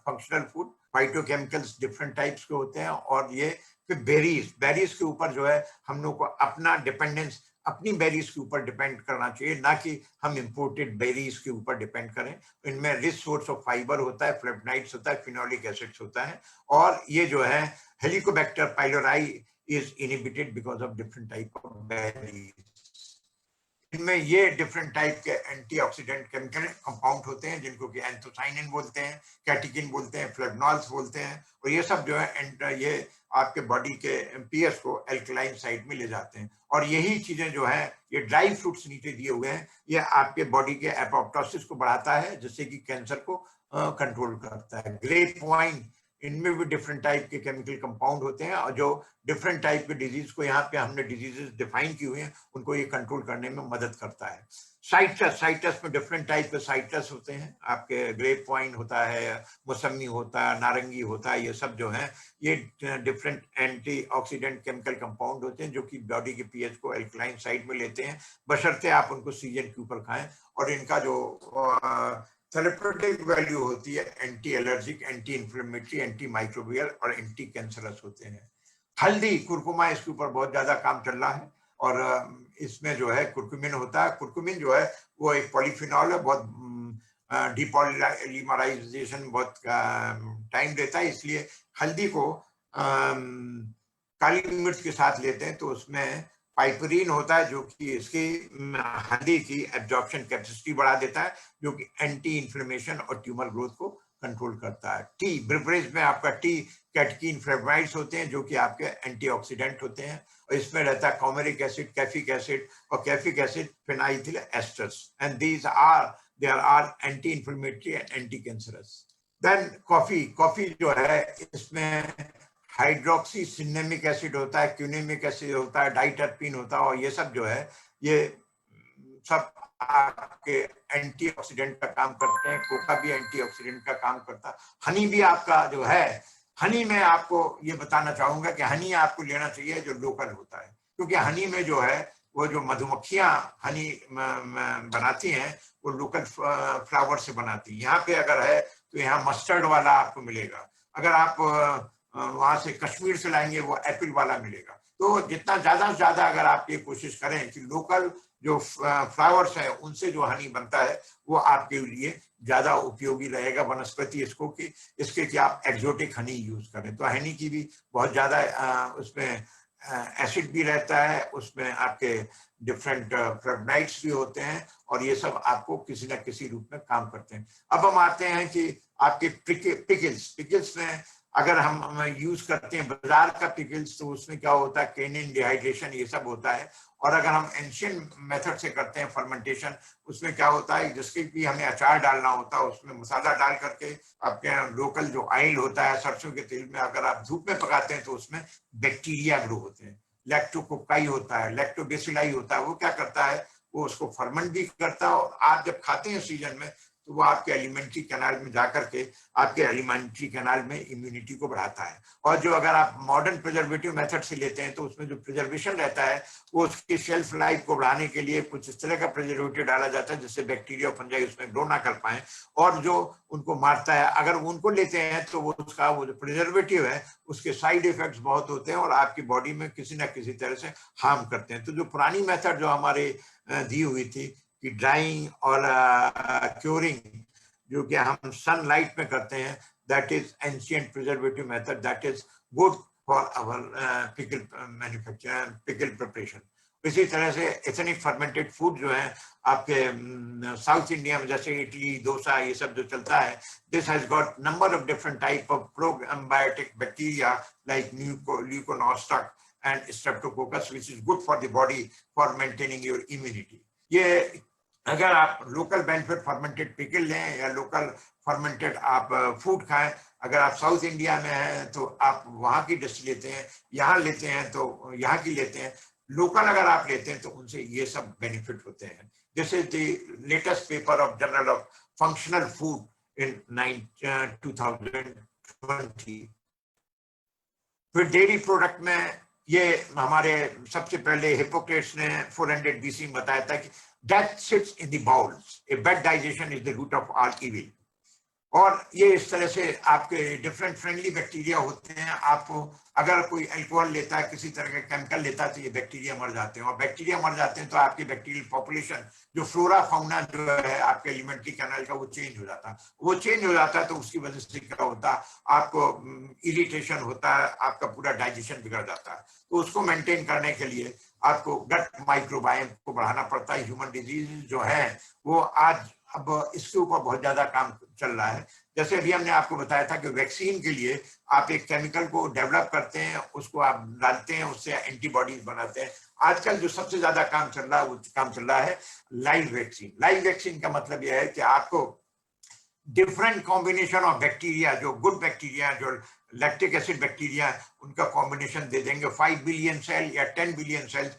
functional food. Phytochemicals different types के होते हैं, और ये फिर बेरीज के ऊपर जो है हम लोग को अपना डिपेंडेंस अपनी बेरीज के ऊपर डिपेंड करना चाहिए, ना कि हम इंपोर्टेड बेरीज के ऊपर डिपेंड करें। इनमें रिच सोर्स ऑफ फाइबर होता है, फ्लेवोनॉइड्स होता है, फिनोलिक एसिड्स होता है, और ये जो है Helicobacter pylori is inhibited because of different type of berries. इनमें ये डिफरेंट टाइप के एंटीऑक्सीडेंट केमिकल कंपाउंड होते हैं, जिनको कि एंथोसाइनिन बोलते हैं, कैटेकिन बोलते हैं, फ्लेवोनॉल्स बोलते हैं, और ये सब जो है ये आपके बॉडी के पीएच को एल्कलाइन साइड में ले जाते हैं। और यही चीजें जो है, ये ड्राई फ्रूट्स नीचे दिए हुए हैं, ये आपके बॉडी के एपोप्टोसिस को बढ़ाता है, जिससे कि कैंसर को कंट्रोल करता है। ग्रेप वाइन, इनमें भी डिफरेंट टाइप के केमिकल कंपाउंड होते हैं, और जो डिफरेंट टाइप के डिजीज को यहाँ पे हमने डिजीजेस डिफाइन किए हुए हैं, उनको ये कंट्रोल करने में मदद करता है। साइट्रस में डिफरेंट टाइप के साइट्रस होते हैं, आपके ग्रेप वाइन होता है, मौसमी होता है, नारंगी होता है, ये सब जो है ये डिफरेंट एंटीऑक्सीडेंट केमिकल कंपाउंड होते हैं, जो कि बॉडी के पीएच को एल्कलाइन साइड में लेते हैं, बशर्ते आप उनको सीजन के ऊपर खाएं। और इनका जो थेरेप्यूटिक वैल्यू होती है, anti allergic, anti inflammatory, anti microbial और एंटी कैंसरस होते हैं। हल्दी, कुरकुमा, इसके ऊपर बहुत ज्यादा काम चल रहा है, और इसमें जो है कुरकुमिन होता है। कुरकुमिन जो है वो एक पॉलीफिनॉल है, बहुत डीपॉलीमराइजेशन बहुत टाइम लेता है, इसलिए हल्दी को काली मिर्च के साथ लेते हैं, तो उसमें पाइपरीन होता है जो कि इसकी हल्दी की एब्जॉर्प्शन कैपेसिटी बढ़ा देता है, जो कि एंटी इन्फ्लेमेशन और ट्यूमर ग्रोथ को कंट्रोल करता है। टी बेवरेज में आपका टी कैटकीन फ्लेवोनॉइड्स होते हैं जो कि आपके एंटीऑक्सीडेंट होते हैं, और इसमें रहता है कॉमेरिक एसिड, कैफिक एसिड और caffeic acid phenethyl esters, and these are there are anti inflammatory and anti cancerous. Then coffee जो है इसमें हाइड्रोक्सी सिनेमिक एसिड होता है, क्यूनेमिक एसिड होता है, डाइटरपीन होता है, और ये सब जो है ये सब आपके एंटीऑक्सीडेंट का काम करते हैं। कोका भी एंटीऑक्सीडेंट का काम करता है। हनी भी आपका जो है, हनी में आपको ये बताना चाहूंगा कि हनी आपको लेना चाहिए जो लोकल होता है, क्योंकि हनी में जो है वो जो मधुमक्खियां हनी बनाती हैं वो लोकल फ्लावर से बनाती हैं। यहाँ पे अगर है तो यहाँ मस्टर्ड वाला आपको मिलेगा, अगर आप वहां से कश्मीर से लाएंगे वो एप्पल वाला मिलेगा। तो जितना ज्यादा से ज्यादा अगर आप ये कोशिश करें कि लोकल जो फ्लावर्स है उनसे जो हनी बनता है वो आपके लिए ज्यादा उपयोगी रहेगा वनस्पति इसको कि इसके कि आप एक्सोटिक हनी यूज करें। तो हनी की भी बहुत ज्यादा उसमें एसिड भी रहता है, उसमें आपके डिफरेंट फ्लेवोनॉइड्स भी होते हैं, और ये सब आपको किसी न किसी रूप में काम करते हैं। अब हम आते हैं कि आपके पिकल्स में अगर हम यूज करते हैं बाजार का पिकल्स, तो उसमें क्या होता है, केनिन डिहाइड्रेशन ये सब होता है। और अगर हम एंशियंट मेथड से करते हैं फर्मेंटेशन, उसमें क्या होता है, जिसके भी हमें अचार डालना होता है उसमें मसाला डाल करके आपके लोकल जो ऑयल होता है सरसों के तेल में अगर आप धूप में पकाते हैं तो उसमें बैक्टीरिया ग्रो होते हैं। लैक्टोकोकाई होता है, लैक्टोबेसिलाई होता है, वो क्या करता है, वो उसको फर्मेंट भी करता है, और आप जब खाते हैं सीजन में तो वो आपके एलिमेंट्री कैनाल में जाकर के आपके एलिमेंट्री कैनाल में इम्यूनिटी को बढ़ाता है। और जो अगर आप मॉडर्न प्रिजर्वेटिव मेथड से लेते हैं तो उसमें जो प्रिजर्वेशन रहता है वो उसकी शेल्फ लाइफ को बढ़ाने के लिए कुछ इस तरह का प्रिजर्वेटिव डाला जाता है जिससे बैक्टीरिया और फंजाई उसमें ग्रो ना कर पाए, और जो उनको मारता है। अगर उनको लेते हैं तो वो उसका वो जो प्रिजर्वेटिव है उसके साइड इफेक्ट्स बहुत होते हैं और आपकी बॉडी में किसी ना किसी तरह से हार्म करते हैं। तो जो पुरानी मेथड जो हमारे दी हुई थी कि ड्राइंग और क्योरिंग जो कि हम सनलाइट में करते हैं, that is ancient preservative method, that is good for our pickle manufacture, pickle preparation. इसी तरह से एथनिक फर्मेंटेड फूड जो है आपके साउथ इंडिया में जैसे इडली डोसा ये सब जो चलता है, this has got number of different type of probiotic bacteria like leuconostoc and streptococcus which is good for the body for maintaining your immunity. ये अगर आप लोकल बेनिफिट फर्मेंटेड पिकल लें या लोकल फर्मेंटेड आप फूड खाएं, अगर आप साउथ इंडिया में हैं तो आप वहां की डिश लेते हैं, यहाँ लेते हैं तो यहाँ की लेते हैं, लोकल अगर आप लेते हैं तो उनसे ये सब बेनिफिट होते हैं। This is the latest paper of journal of functional food in 2020। फिर डेयरी प्रोडक्ट में ये हमारे सबसे पहले हिप्पोक्रेट्स ने 400 BC में बताया था कि death sits in the bowels, a bad digestion is the root of all evil। और ये इस तरह से आपके डिफरेंट फ्रेंडली बैक्टीरिया होते हैं। आपको अगर कोई अल्कोहल लेता है, किसी तरह का केमिकल लेता है तो ये बैक्टीरिया मर जाते हैं, और बैक्टीरिया मर जाते हैं तो आपकी बैक्टीरियल पॉपुलेशन जो फ्लोरा फाउना जो है आपके एलिमेंट्री कैनाल का वो चेंज हो जाता है। वो चेंज हो जाता है तो उसकी वजह से क्या होता है, आपको इरिटेशन होता है, आपका पूरा डाइजेशन बिगड़ जाता है। तो उसको मेंटेन करने के लिए आपको गट माइक्रोबायोम को बढ़ाना पड़ता है। ह्यूमन डिजीज जो है वो आज अब इसके ऊपर बहुत ज्यादा काम चल रहा है। जैसे अभी हमने आपको बताया था कि वैक्सीन के लिए आप एक केमिकल को डेवलप करते हैं, उसको आप डालते हैं, उससे एंटीबॉडीज बनाते हैं। आजकल जो सबसे ज्यादा काम चल रहा है वो काम चल रहा है लाइव वैक्सीन। लाइव वैक्सीन का मतलब यह है कि आपको डिफरेंट कॉम्बिनेशन ऑफ बैक्टीरिया, जो गुड बैक्टीरिया, जो लैक्टिक एसिड बैक्टीरिया, उनका कॉम्बिनेशन दे देंगे 5 बिलियन सेल या 10 billion cells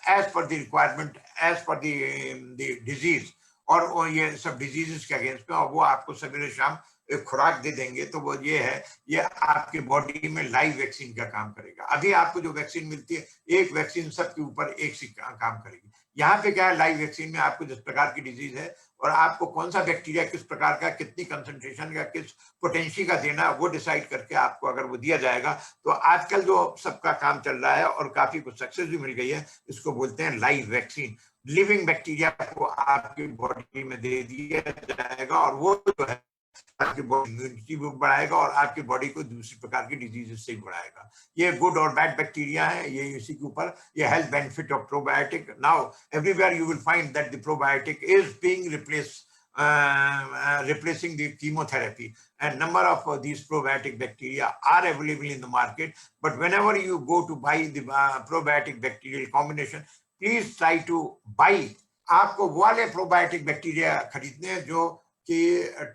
as per the requirement, as per the disease, और वो ये सब डिजीजेस के अगेंस्ट में, और वो आपको सवेरे शाम एक खुराक दे देंगे। तो वो ये है, ये आपके बॉडी में लाइव वैक्सीन का काम करेगा। अभी आपको जो वैक्सीन मिलती है, एक वैक्सीन सबके ऊपर एक सी काम करेगी। यहाँ पे क्या है, लाइव वैक्सीन में आपको जिस प्रकार की डिजीज है और आपको कौन सा बैक्टीरिया किस प्रकार का, कितनी कंसंट्रेशन का, किस पोटेंशियल का देना, वो डिसाइड करके आपको अगर वो दिया जाएगा। तो आजकल जो सबका काम चल रहा है और काफी कुछ सक्सेस भी मिल गई है, इसको बोलते हैं लाइव वैक्सीन। लिविंग बैक्टीरिया को आपकी बॉडी में दे दिया जाएगा और वो जो है आपकी बॉडी इम्यूनिटी भी बढ़ाएगा और आपकी बॉडी को दूसरी प्रकार की डिजीजेस से भी बढ़ाएगा। ये गुड और बैड बैक्टीरिया है, ये इसी के ऊपर ये health benefit of probiotic. Now everywhere you will find that the probiotic is being replacing the chemotherapy, and number of these probiotic bacteria are available in the market. But whenever you go to buy the probiotic bacterial combination, please try to buy, आपको वो वाले प्रोबायोटिक बैक्टीरिया खरीदने हैं जो कि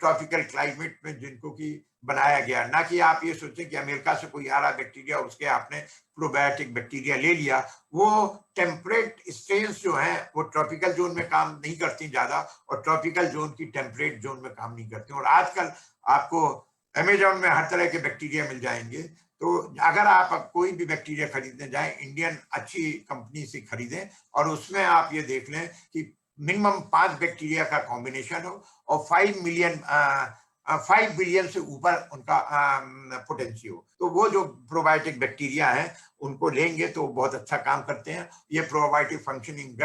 ट्रॉपिकल क्लाइमेट में जिनको कि बनाया गया, ना कि आप ये सोचें कि अमेरिका से कोई आ रहा बैक्टीरिया उसके आपने प्रोबायोटिक बैक्टीरिया ले लिया। वो टेम्परेट स्ट्रेन्स जो हैं वो ट्रॉपिकल जोन में काम नहीं करती ज्यादा, और ट्रॉपिकल जोन की टेम्परेट जोन में काम नहीं करती। और आजकल आपको अमेजोन में हर तरह के बैक्टीरिया मिल जाएंगे, तो अगर आप कोई भी बैक्टीरिया खरीदने जाएं, इंडियन अच्छी कंपनी से खरीदें और उसमें आप ये देख लें कि मिनिमम 5 बैक्टीरिया का कॉम्बिनेशन हो और 5 बिलियन से ऊपर उनका पोटेंशियल हो, तो वो जो प्रोबायोटिक बैक्टीरिया हैं उनको लेंगे तो बहुत अच्छा काम करते हैं। ये probiotic functioning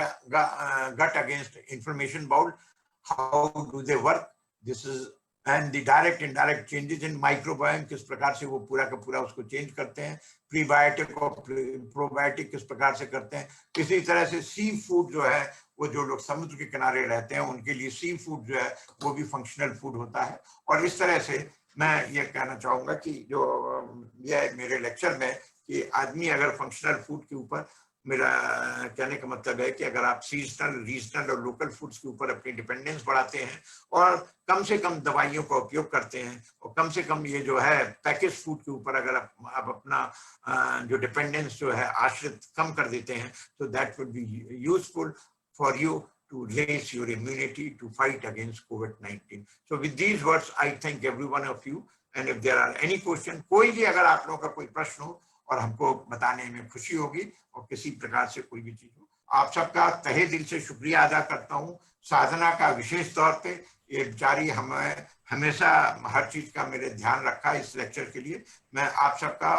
gut against inflammation bowel, how do they work, this is and the direct indirect changes in microbiome, किस प्रकार से वो पूरा का पूरा उसको चेंज करते हैं, प्रीबायोटिक और प्रोबायोटिक किस प्रकार से करते हैं। इसी तरह से सी फूड जो है, वो जो लोग समुद्र के किनारे रहते हैं उनके लिए सी फूड जो है वो भी फंक्शनल फूड होता है। और इस तरह से मैं ये कहना चाहूंगा कि जो ये मेरे लेक्चर में कि आदमी अगर फंक्शनल फूड के ऊपर, मेरा कहने का मतलब है कि अगर आप सीजनल, रीजनल और लोकल फूड्स के ऊपर अपनी डिपेंडेंस बढ़ाते हैं और कम से कम दवाइयों का उपयोग करते हैं और कम से कम ये जो है पैकेज फूड के ऊपर अगर आप अपना जो डिपेंडेंस जो है आश्रित कम कर देते हैं, तो that would be useful for you to raise your immunity to fight against COVID-19. So with these words, I thank every one of you. And if there are any question, कोई भी अगर आप लोगों का कोई प्रश्न हो और हमको बताने में खुशी होगी और किसी प्रकार से कोई भी चीज हो, आप सबका तहे दिल से शुक्रिया अदा करता हूँ। साधना का विशेष तौर पे ये बेचारी हमें हमेशा हर चीज का मेरे ध्यान रखा इस लेक्चर के लिए। मैं आप सबका